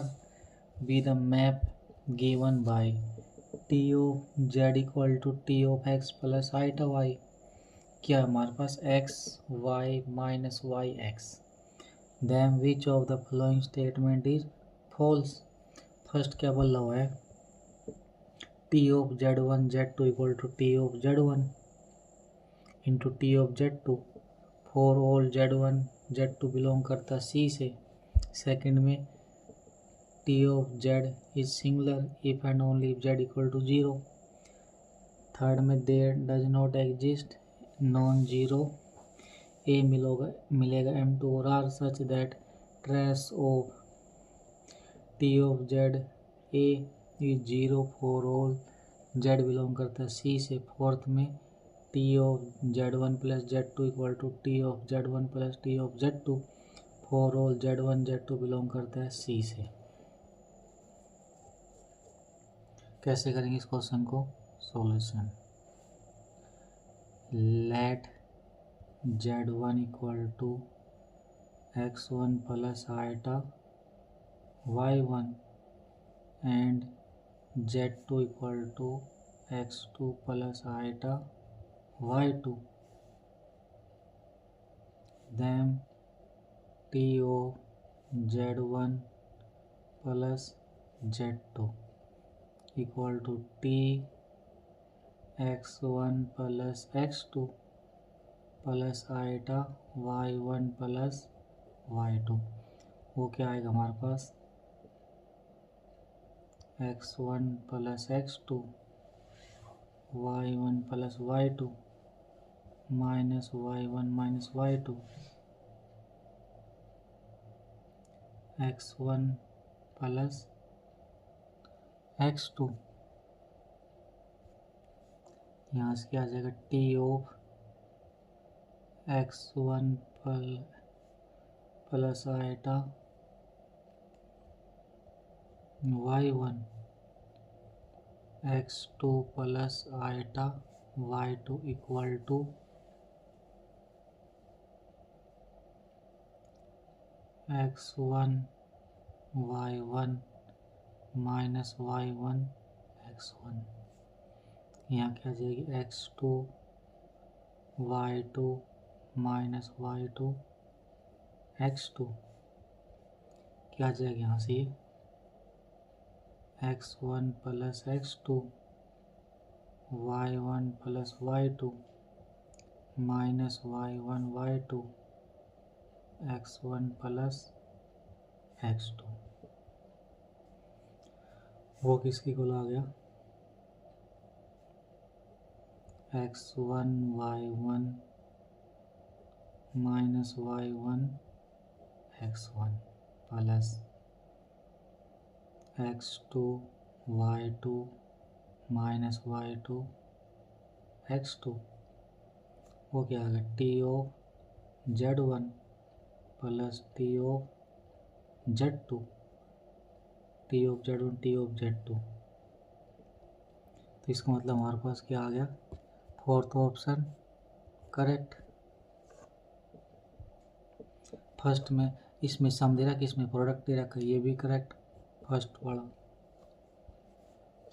be the map given by T of Z equal to T of X plus iota Y. क्या हमारे पास X Y minus Y X. Then which of the following statement is false. First क्या बोला हुआ है, T of Z1 Z2 equal to T of Z1 into T of Z2. For all Z1 Z2 belong करता C से. Second में T of Z is singular if and only if Z equal to 0. Third में there does not exist non-zero A मिलेगा M2 और R such that trace of T of Z A is 0 for all Z belong करता है C से. Fourth में T of Z1 plus Z2 equal to T of Z1 plus T of Z2 for all Z1 Z2 belong करता है C से. कैसे करेंगे इस क्वेश्चन को solution. Let Z1 equal to X1 plus iota Y1 and Z2 equal to X2 plus iota Y2. Then T of Z1 plus Z2 equal to T X1 plus X2 plus iota Y1 plus Y2. वो क्या आएगा हमारे पास, X1 plus X2 Y1 plus Y2 minus Y1 minus Y2 X1 plus X2. यहाँ से क्या आ जाएगा, T of X1 plus iota Y1 X2 plus iota Y2 equal to X1 Y1 minus Y1 X1. यहाँ क्या आ जाएगी, X2 Y2 minus Y2 X2. क्या आ जाएगा यहाँ से, X1 plus X2 Y1 plus Y2 minus Y1 Y2 X1 plus X2. वो किसकी को आ गया, X1 Y1 minus Y1 X1 plus X2 Y2 minus Y2 X2. वो क्या आ गया, T of Z1 plus T of Z2 T of Z1 T of Z2. तो इसका मतलब हमारे पास क्या आ गया, फोर्थ ऑप्शन करेक्ट. फर्स्ट में इसमें सम दे रखा, इसमें प्रोडक्ट दे रखा, ये भी करेक्ट फर्स्ट वाला.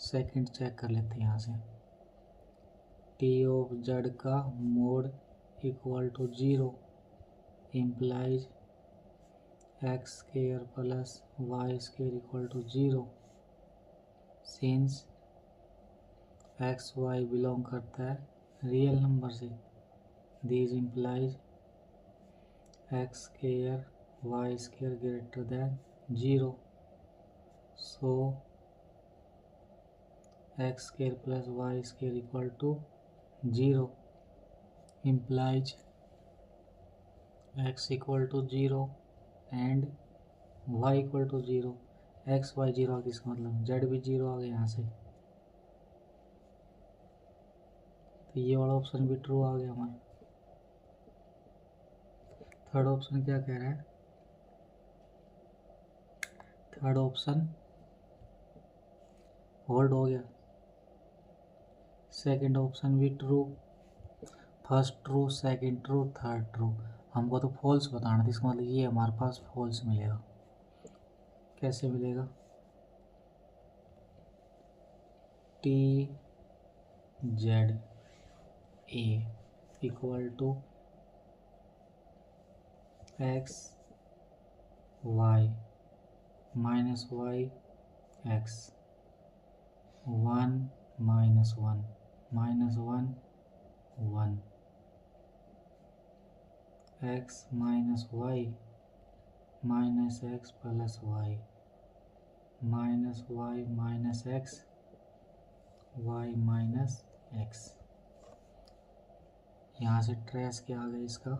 सेकंड चेक कर लेते हैं यहाँ से. टी ऑफ जेड का mod equal to 0 implies X square plus Y square equal to 0 since X Y belong करता है रियल नंबर से। This implies X square Y square greater than 0 so X square plus Y square equal to 0 implies x equal to 0 and y equal to 0। x y 0 आ गया, इसका मतलब z भी 0 आ गया यहाँ से, तो ये वाला ऑप्शन भी ट्रू आ गया हमारा। थर्ड ऑप्शन क्या कह रहा है? थर्ड ऑप्शन होल्ड हो गया। सेकंड ऑप्शन भी true, first true, second true, third true. हमको तो फॉल्स बताना था, इसका मतलब ये हमारे पास फॉल्स मिलेगा। कैसे मिलेगा? T Z A equal to X Y minus Y X 1 minus 1 minus 1 1 X minus Y minus X plus Y minus Y minus X Y minus X. यहाँ से ट्रेस क्या आ गया इसका?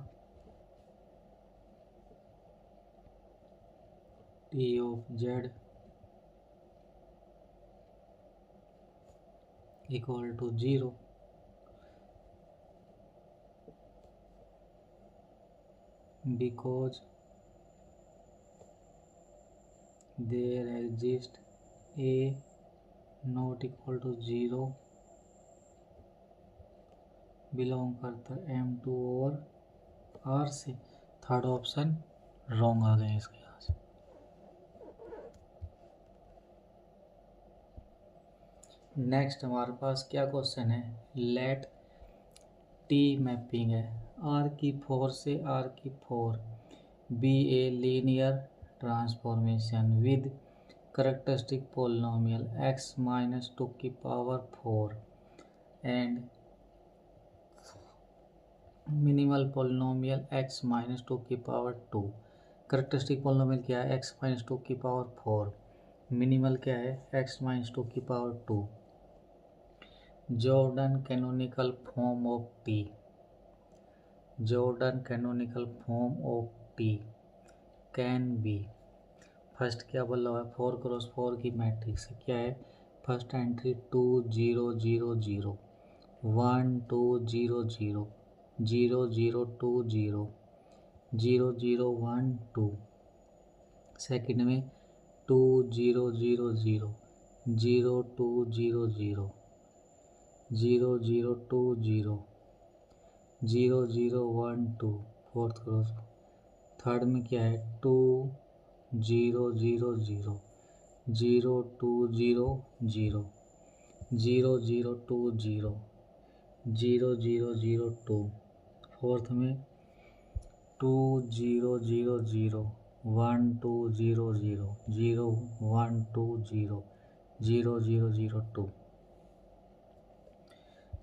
T of Z equal to 0 because there exists a not equal to 0 बिलोंग करता है M2 और R से। थर्ड ऑप्शन रॉन्ग आ गया इसके यहाँ से। नेक्स्ट हमारे पास क्या क्वेश्चन है? लेट टी मैपिंग है R की 4 से R की 4 be a linear transformation with characteristic polynomial x minus 2 की power 4 and minimal polynomial x minus 2 की पावर 2। करेक्टरिस्टिक पोलिनोमियल क्या है? x माइनस 2 की पावर 4, मिनिमल क्या है? x माइनस 2 की power 2। Jordan canonical form of T, Jordan canonical form of T can be. First क्या बोला हुआ है? 4 क्रॉस 4 की मैट्रिक्स क्या है? First entry 2 0 0 0 1 2 0 0 0 0 2 0 0 0 1 2। सेकंड में 2 0 0 0 0 2 0 0 0 0 2 0 0 0 1 2। Fourth cross. थर्ड में क्या है? 2 0 0 0 0 2 0 0 0 0 2 0 0 0 0 2। फोर्थ में 2 0 0 0 1 2 0 0 0 1 2 0 0 0 0 2।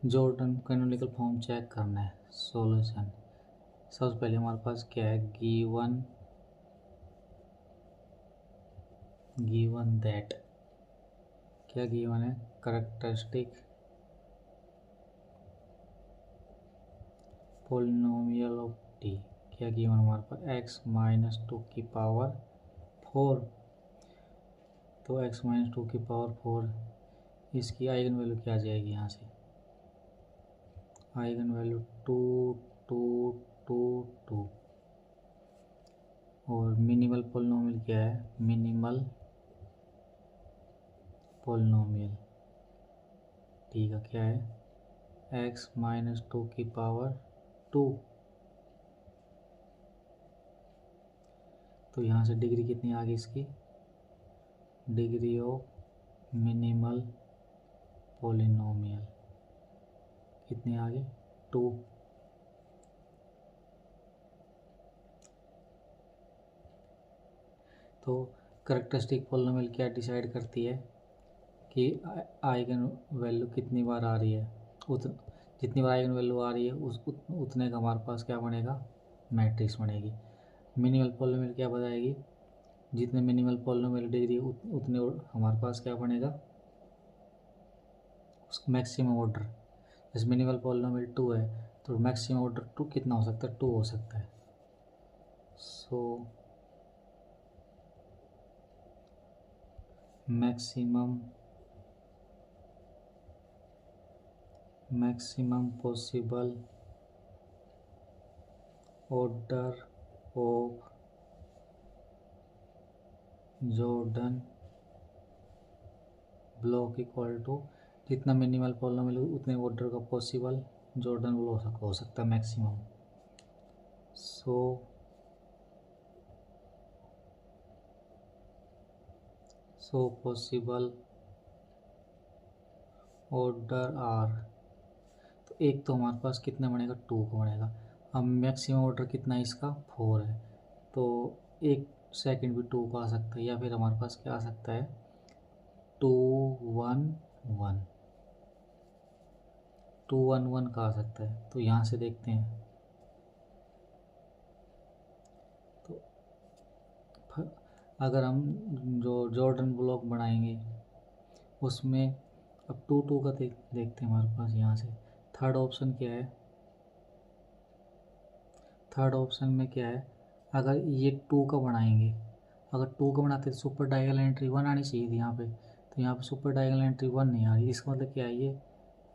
जॉर्डन कैनोनिकल फॉर्म चेक करना है। सॉल्यूशन सबसे पहले हमारे पास क्या है? गिवन दैट, क्या गिवन है? Characteristic polynomial of T. क्या गिवन हमारे पास? x माइनस 2 की पावर 4। तो x माइनस 2 की पावर 4, इसकी आइगन वैल्यू क्या आ जाएगी? यहाँ से आइगन वैल्यू 2 2 2 2। और मिनिमल पोलिनोमियल क्या है? मिनिमल पोलिनोमियल टी का क्या है? x माइनस 2 की पावर 2। तो यहाँ से डिग्री कितनी आ गई इसकी? डिग्री ऑफ मिनिमल पोलिनोमियल कितने आ गए 2। तो करेक्टरिस्टिक पॉलिनोमियल क्या डिसाइड करती है कि आइगन वैल्यू कितनी बार आ रही है, जितनी बार आइगन वैल्यू आ रही है उतने का हमारे पास क्या बनेगा, मैट्रिक्स बनेगी। मिनिमल पॉलिनोमियल क्या बताएगी, जितने मिनिमल पॉलिनोमियल डिग्री उतने हमारे पास क्या बनेगा, मैक्सिमम ऑर्डर। जैसे मिनिमल पॉलिनोमियल 2 है तो मैक्सिमम ऑर्डर 2 कितना हो सकता है, 2 हो सकता है। So maximum possible order of Jordan block equal to, जितना मिनिमल पॉलिनोमियल उतने ऑर्डर का पॉसिबल जॉर्डन ब्लॉक हो सकता है maximum. So possible order are, तो एक तो हमारे पास कितना बनेगा, 2 का बनेगा। अब मैक्सिमम ऑर्डर कितना है इसका, 4 है, तो एक सेकंड भी 2 का आ सकता है, या फिर हमारे पास क्या आ सकता है 2 1 1, 2 1 1 का आ सकता है। तो यहाँ से देखते हैं, तो अगर हम जो जॉर्डन ब्लॉक बनाएंगे उसमें अब 2 2 का देखते हैं हमारे पास। यहाँ से थर्ड ऑप्शन क्या है, थर्ड ऑप्शन में क्या है, अगर ये 2 का बनाएंगे, अगर 2 का बनाते तो सुपर डायगोनल एंट्री 1 आनी चाहिए थी यहाँ पे, तो यहाँ पे सुपर डायगोनल एंट्री 1 नहीं आ रही। इसका मतलब क्या है, ये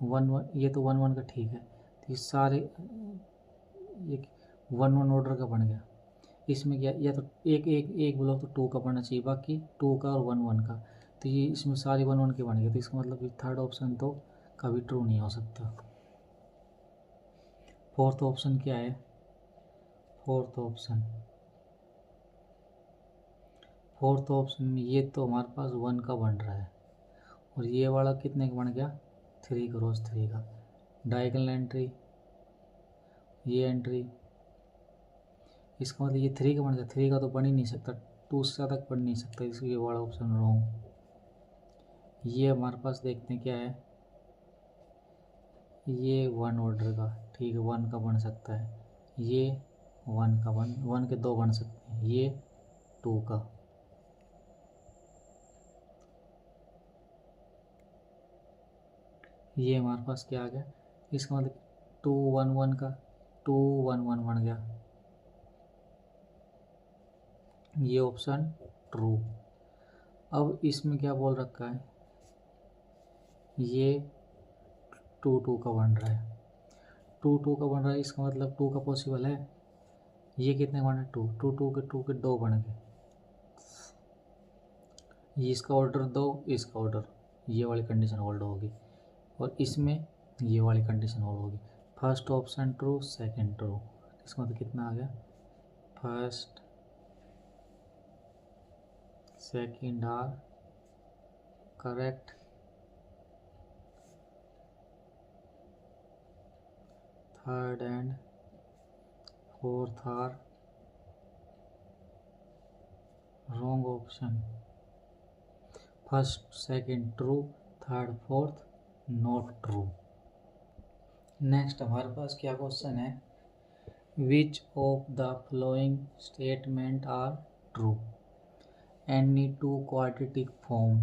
1 1, ये तो 1 1 का ठीक है, तो ये सारे ये 1 1 ऑर्डर का बन गया। इसमें क्या, या तो एक ब्लॉक तो 2 का बनना चाहिए, बाकी 2 का और 1 1 का, तो ये इसमें सारे 1 1 के बन गए। तो इसका मतलब थर्ड ऑप्शन तो कभी ट्रू नहीं हो सकता। फोर्थ ऑप्शन क्या है, फोर्थ ऑप्शन में ये तो हमारे पास 1 का बन रहा है, और ये वाला कितने का बन गया, 3 क्रॉस 3 का। डायगोनल एंट्री, ये एंट्री, इसका मतलब ये 3 का बन गया, 3 का तो बन ही नहीं सकता, 2 से ज़्यादा बन नहीं सकता, इसलिए ये वाला ऑप्शन रॉन्ग। ये हमारे पास देखते हैं क्या है, ये 1 ऑर्डर का, ठीक है 1 का बन सकता है, ये 1 का 1 के 2 बन सकते हैं, ये 2 का। ये हमारे पास क्या आ गया, इसका मतलब 2 1 1 का 2 1 1 बन गया, ये ऑप्शन ट्रू। अब इसमें क्या बोल रखा है, ये 2 2 का बन रहा है, 2 2 का बन रहा है, इसका मतलब 2 का पॉसिबल है। ये कितने बने, 2 2 के 2 बन गए, ये इसका ऑर्डर 2, इसका ऑर्डर, ये वाली कंडीशन होल्ड होगी, और इसमें ये वाली कंडीशन होल्ड होगी। First option true, second true, इसका मतलब कितना आ गया, first second are correct, third and fourth are wrong option. First second true, third fourth not true. Next हमारे पास क्या क्वेश्चन है, which of the following statement are true, any two quadratic form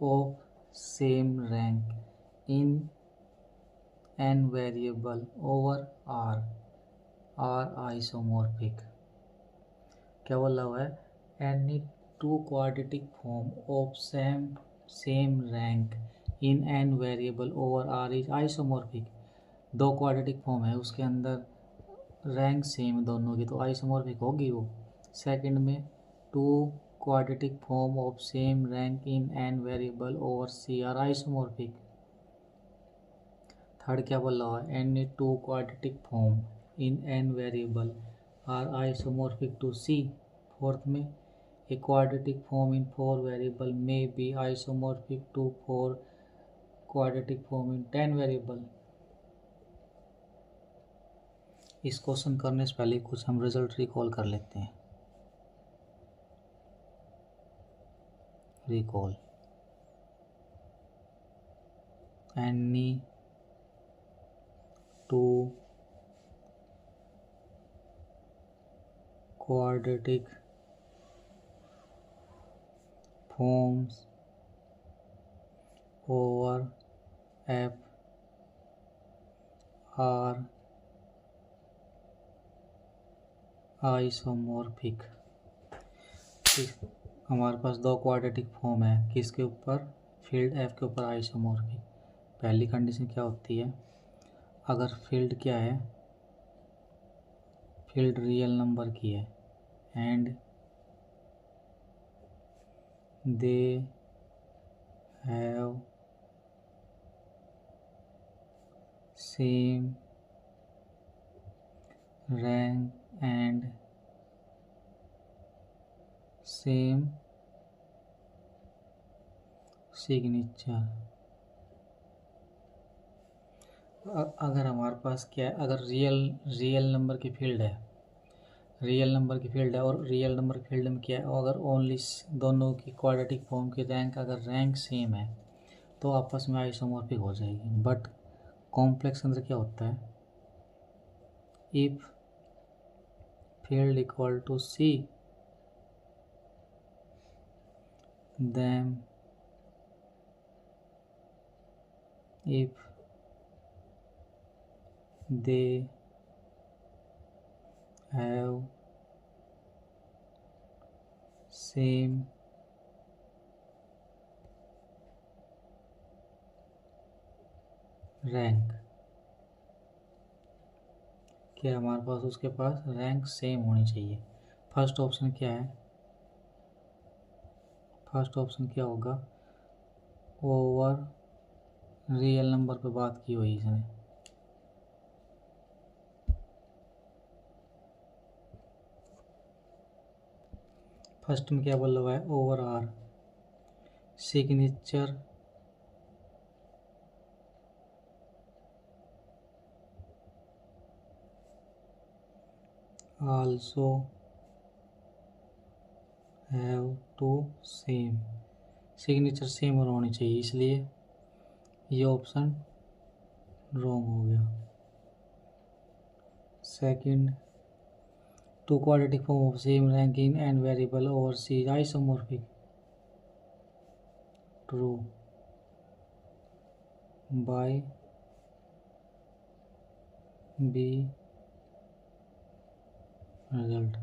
of same rank in n variable over R are isomorphic। क्या बोला हुआ है, any two quadratic form of same rank in n variable over R is isomorphic। दो quadratic form है, उसके अंदर rank same दोनों की, तो आइसोमॉर्फिक होगी वो। सेकंड में to quadratic form of same rank in n variable over C are isomorphic। Third क्या बोला हुआ है, any two quadratic form in n variable are isomorphic to C। Fourth में a quadratic form in 4 variable may be isomorphic to 4 quadratic form in 10 variable। इस question करने से पहले कुछ हम रिजल्ट रिकॉल कर लेते हैं। Recall any two quadratic forms over f are isomorphic. हमारे पास दो क्वाड्रेटिक फॉर्म है, किसके ऊपर? फील्ड एफ के ऊपर आइसोमॉर्फिक। पहली कंडीशन क्या होती है? अगर फील्ड क्या है? फील्ड रियल नंबर की है and they have same rank and same signature. अगर हमारे पास क्या है? अगर रियल नंबर की फील्ड है, रियल नंबर की फील्ड है और रियल नंबर की फील्ड में क्या है? अगर ओनली दोनों की क्वाड्रेटिक फॉर्म की रैंक, अगर रैंक सेम है तो आपस में आइसोमॉर्फिक हो जाएगी। बट कॉम्प्लेक्स अंदर क्या होता है? If field equal to C then if they have same rank, क्या हमारे पास उसके पास रैंक सेम होनी चाहिए। फर्स्ट ऑप्शन क्या है? फर्स्ट ऑप्शन क्या होगा? ओवर रियल नंबर पे बात की हुई इसने। फर्स्ट में क्या बोला हुआ है? Over R signature also have to same, signature same होनी चाहिए, इसलिए ये ऑप्शन रॉन्ग हो गया। Second, two quadratic form of same rank in n variable over C isomorphic, true by B result.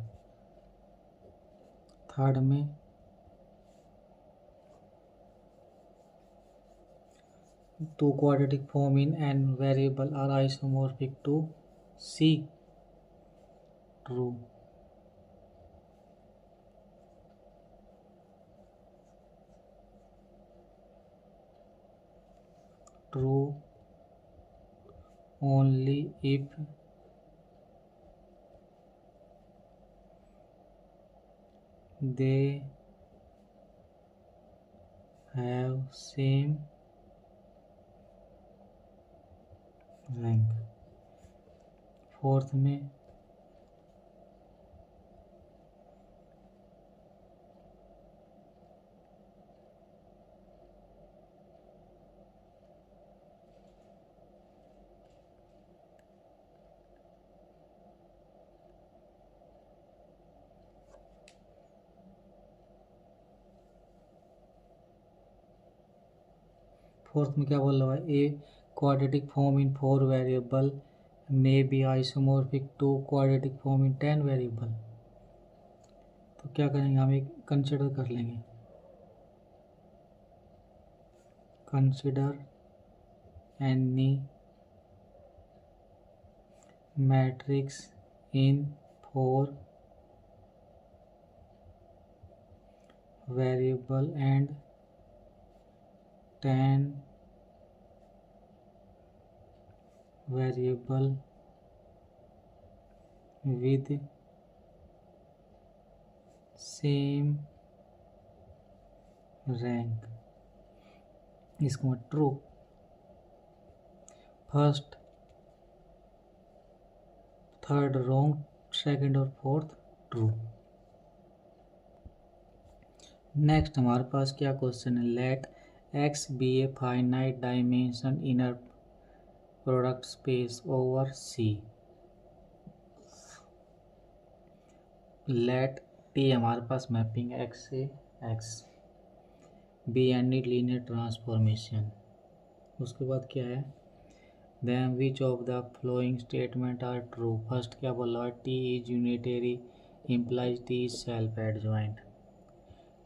Third में two quadratic form in n variable are isomorphic to C, true true only if they have same rank। फोर्थ में क्या बोल रहा है? A quadratic form in 4 variable may be isomorphic to quadratic form in 10 variable. तो क्या करेंगे? हम एक कंसिडर कर लेंगे। Consider any matrix in 4 variable and 10 variable with same rank। इसको true. First third wrong, second और फोर्थ ट्रू। नेक्स्ट हमारे पास क्या क्वेश्चन है, let X be a finite dimension inner product space over C. Let T हमारे पास mapping X से X, be any linear transformation. उसके बाद क्या है, then which of the following statement are true. First क्या बोला है, T is unitary implies T is self adjoint,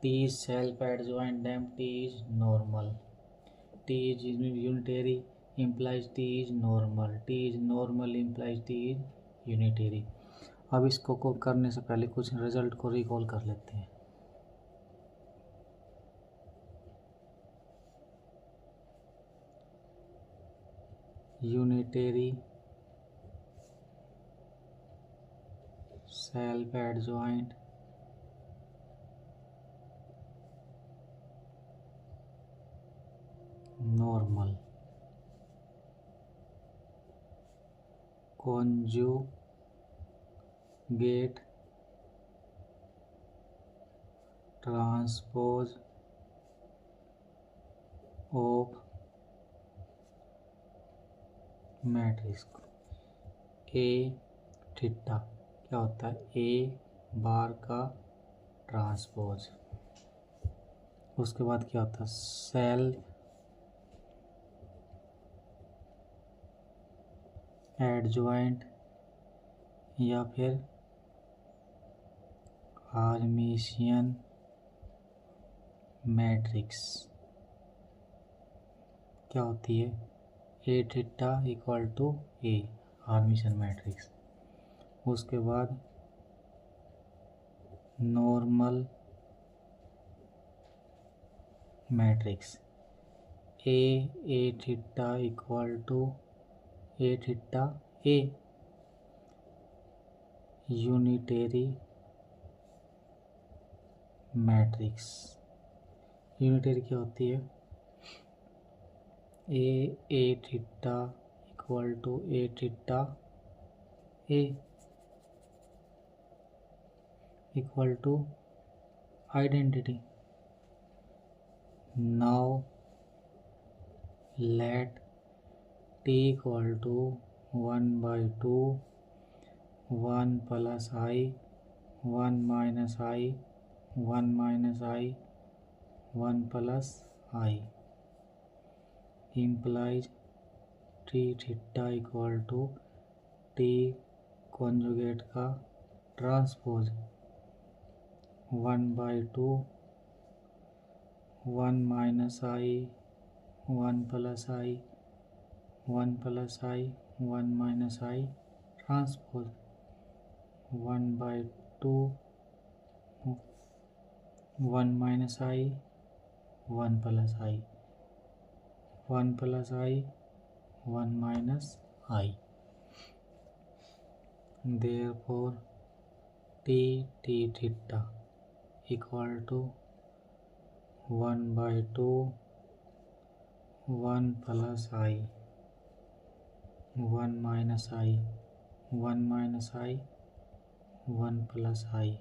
T is self adjoint then T is normal, T is unitary implies T is normal, T is normal implies T is unitary. अब इसको को करने से पहले कुछ रिजल्ट को recall कर लेते हैं। Unitary self adjoint normal conjugate transpose of matrix. A theta क्या होता है, ए बार का ट्रांसपोज। उसके बाद क्या होता है, सेल्फ एडजॉइंट या फिर हार्मिशियन मैट्रिक्स क्या होती है, A theta equal to A, hermitian matrix. उसके बाद normal matrix, A theta equal to A theta A, unitary matrix. Unitary क्या होती है, A theta equal to A theta A equal to identity. Now let T equal to 1/2 1 plus I 1 minus I 1 minus I 1 plus I implies T theta equal to T conjugate का transpose 1/2 1 minus I 1 plus I 1 plus I 1 minus I transpose 1/2 1 minus I 1 plus I 1 plus I 1 minus I. Therefore T theta equal to 1/2 1 plus I 1 minus I 1 minus I 1 plus I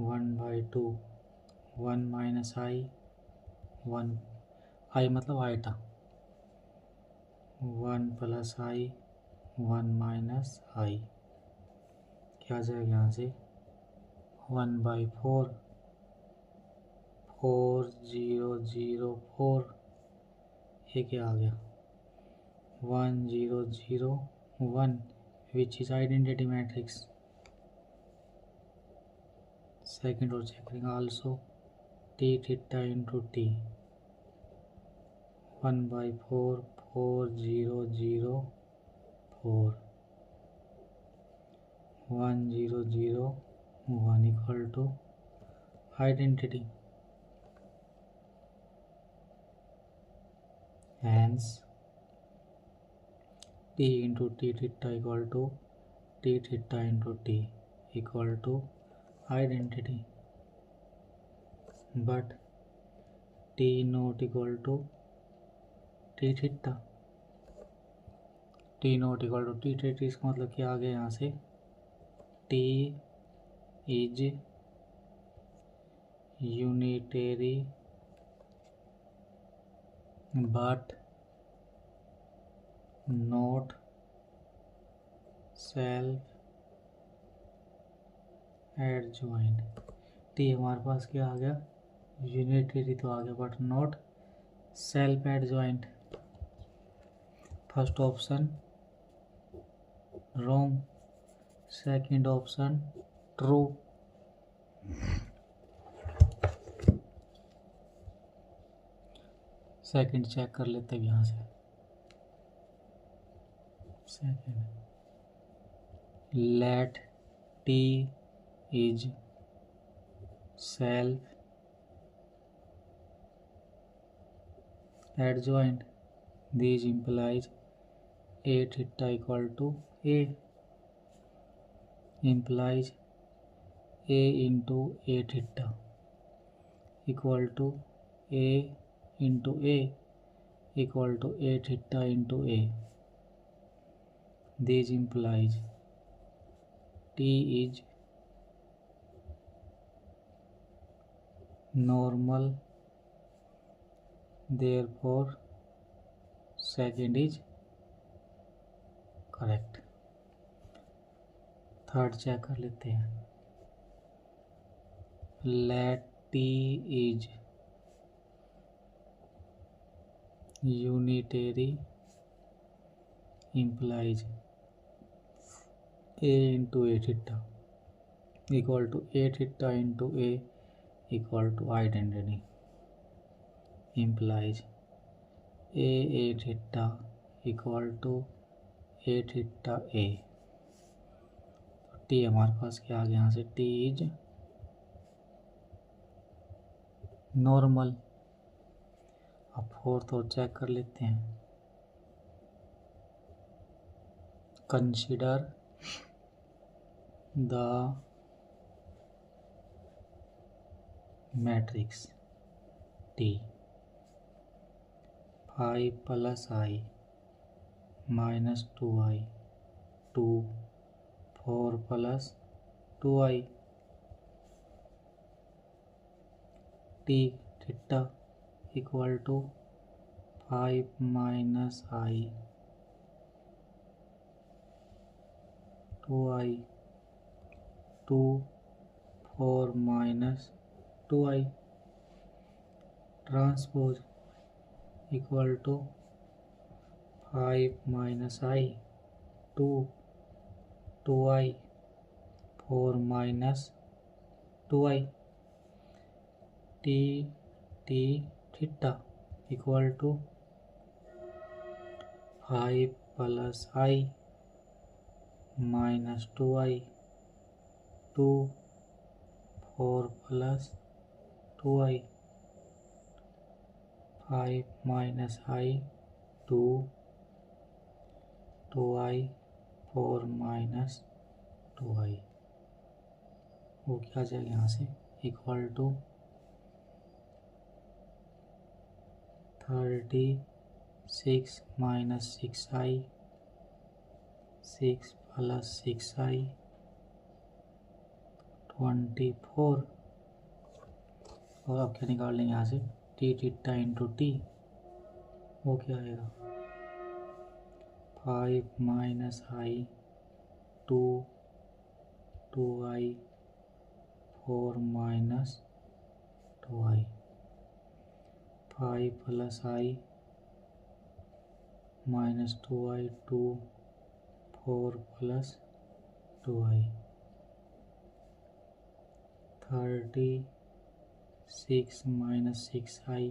1/2 1 minus I 1 I मतलब iota 1 plus I 1 minus I क्या आ जाएगा यहाँ से 1/4 4004 ये क्या आ गया 1001 which is identity matrix. Second और चेक करेंगे also T theta into T 1/4 4004 1001 equal to identity. Hence t into t theta equal to t theta into t equal to identity, but t not equal to t theta, T not equal to T T इसका मतलब क्या आ गया यहाँ से, T is unitary but not self adjoint. T हमारे पास क्या आ गया, यूनिटरी तो आ गया but not self adjoint. First option wrong, second option true. Second check कर लेते हैं यहाँ से। Second, let T is self adjoint, these implies a theta equal to a, implies a into a theta equal to a into a equal to a theta into a. These implies t is normal, therefore second is correct. Third check कर लेते हैं। Let T is unitary implies a into a theta equal to a theta into a equal to identity, implies a theta equal to a theta a। T हमारे पास क्या आ गया यहाँ से, टी इज नॉर्मल। अब फोर्थ और check कर लेते हैं। Consider the matrix T 5 + i - 2i 2 4 + 2i t theta equal to 5 - i 2i 2 4 - 2i transpose equal to 5 - i 2 2i 4 - 2i t t theta equal to 5 + i - 2i 2 4 + 2i 5 - i 2 2i 4 - 2i वो क्या आ जाएगा यहाँ से, equal to 36 - 6i 6 + 6i 24। और अब क्या निकाल लेंगे यहाँ से, टी थीटा इंटू टी वो क्या आएगा, 5 - i 2 2i 4 - 2i 5 + i - 2i 2 4 + 2i 36 - 6i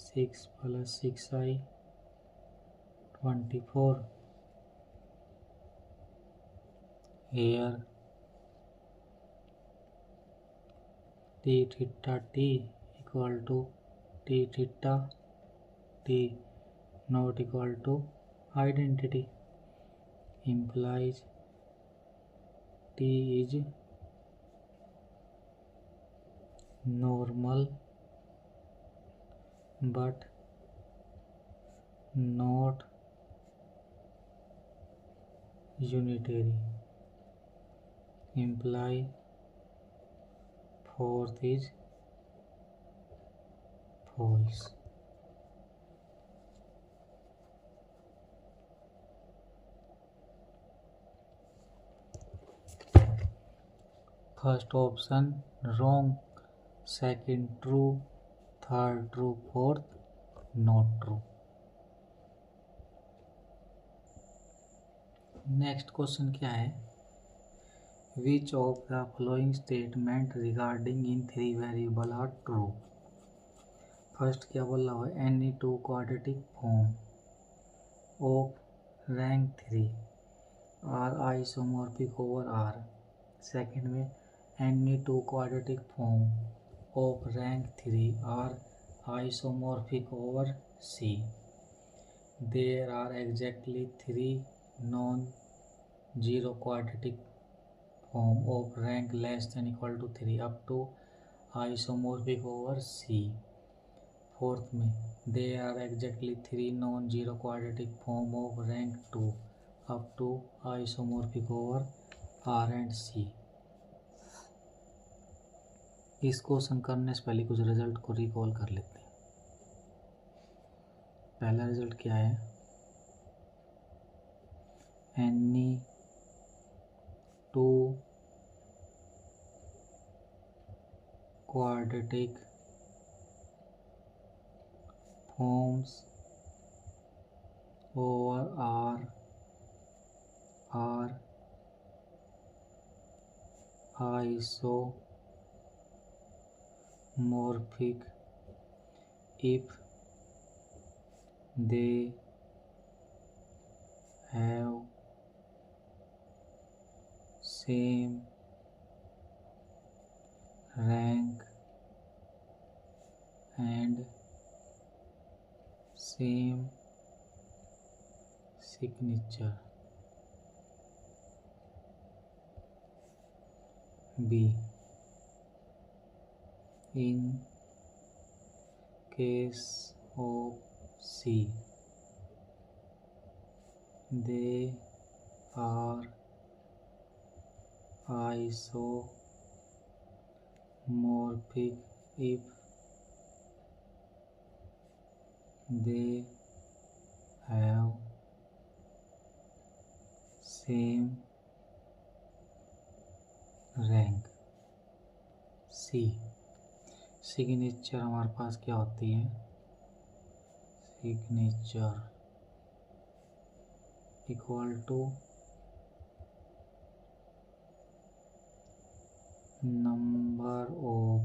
6 + 6i 24। here t theta t equal to t theta t not equal to identity, implies t is normal but not unitary, imply fourth is false. First option wrong, second true, third true, fourth not true. Next question क्या है, which of the following statement regarding in three variable are true. First क्या बोला हुआ है, any two quadratic form of rank 3 are isomorphic over R. Second में any two quadratic form of rank 3 are isomorphic over C. There are exactly 3 non zero quadratic form of rank less than equal to 3 up to isomorphic over C. Fourth में there are exactly 3 non zero quadratic form of rank 2 up to isomorphic over R and C. इस question करने से पहले कुछ result को recall कर लेते हैं। पहला रिजल्ट क्या है, any two quadratic forms over R R isomorphic if they have same rank and same signature. B, in case of C, they are isomorphic if they have same rank. See, signature हमारे पास क्या होती है, signature equal to number of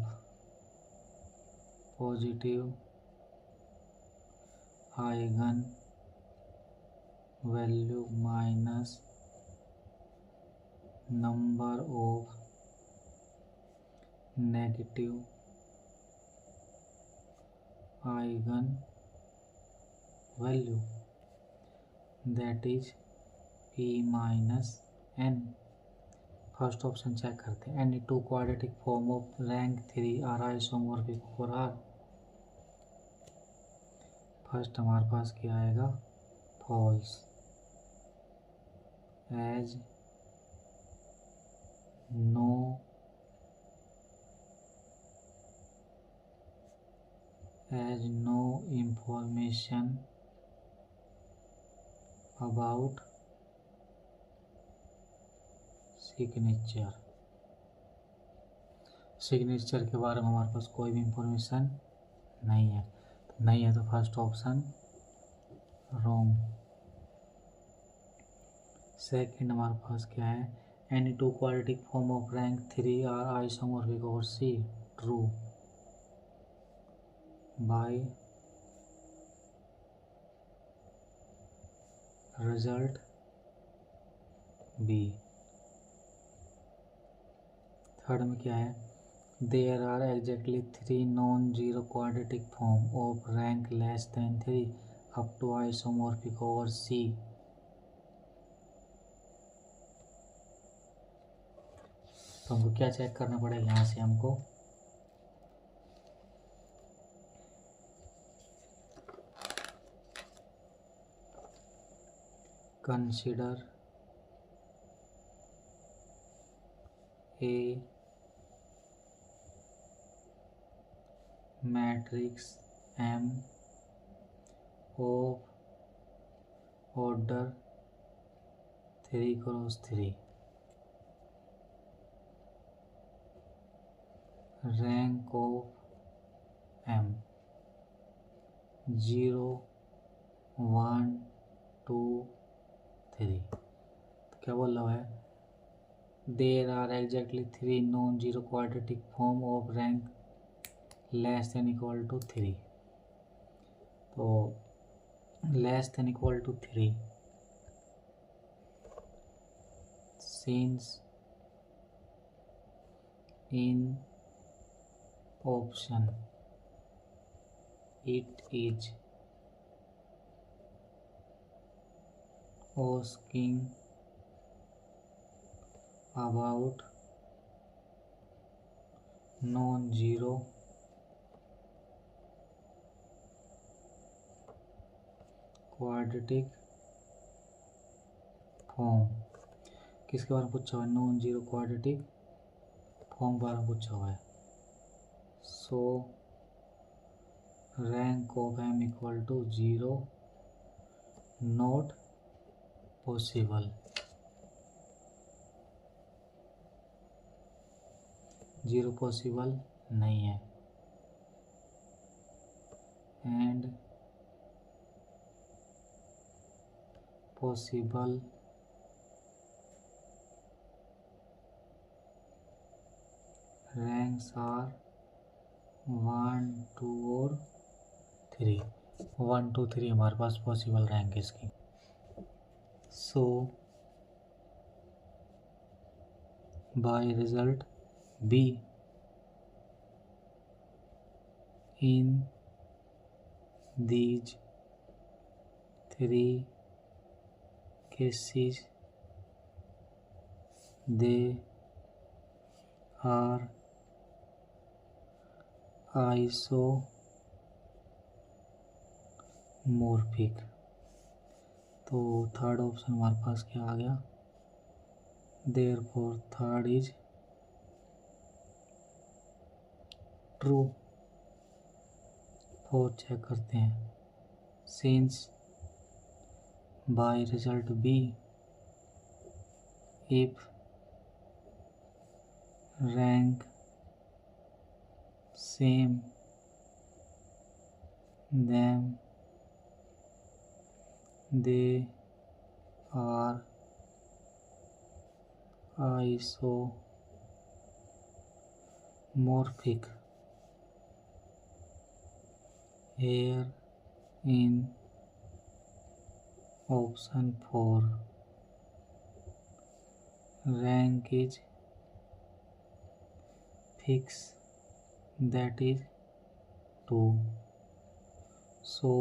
positive eigen value minus number of negative eigen value, that is P minus n। First option check करते हैं, any two quadratic form of rank 3 are isomorphic over R. First हमारे पास क्या आएगा, false, as no information about signature। Signature के बारे में हमारे पास कोई भी इंफॉर्मेशन नहीं है, तो नहीं है तो फर्स्ट ऑप्शन रॉन्ग। सेकंड हमारे पास क्या है, any two quadratic form of rank 3 are isomorphic over C, true. By result B. Third में क्या है, there are exactly 3 non zero quadratic form of rank less than 3 up to isomorphic over C. तो हमको क्या check करना पड़ेगा, यहाँ से हमको consider A matrix M of order 3 cross 3, rank of M 0 1 2 3। तो क्या बोल रहा है, there are exactly 3 non zero quadratic form of rank less than equal to 3। तो less than equal to 3 since in option it is asking about non-zero quadratic form. किसके बारे में पूछा हुआ है, नॉन जीरो क्वाड्रेटिक फॉर्म के बारे में पूछा हुआ है। So rank of M equal to 0 not possible, 0 possible नहीं है। एंड पॉसिबल रैंक्स आर 1 2 और 3। 1 2 3 हमारे पास पॉसिबल रैंक है इसकी। So by result B in these 3 cases they are isomorphic। तो थर्ड ऑप्शन हमारे पास क्या आ गया, therefore third is true. Fourth check करते हैं, since by result B if rank same then they are isomorphic। Here in option 4 rank is fixed, that is 2। So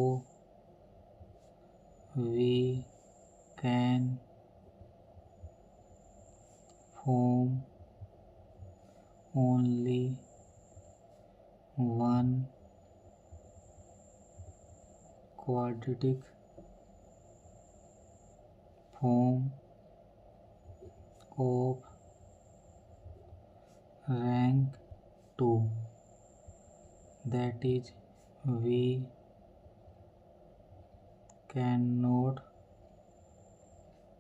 we can form only one quadratic form of rank 2, that is we cannot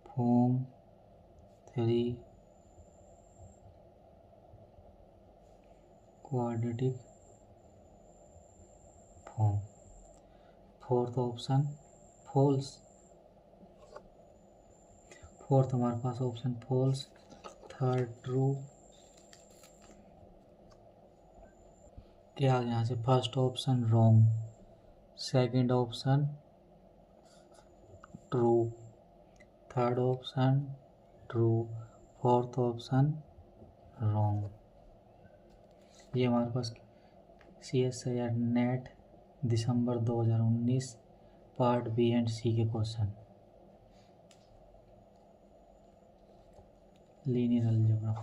form 3 quadratic form। Fourth option false, fourth हमारे पास option false, third true. क्या आ गया यहाँ से, first option wrong, second option true, third option true, fourth option wrong. ये हमारे पास CSIR नेट दिसंबर 2019 पार्ट बी एंड सी के क्वेश्चन, लीनियर अलजेब्रा।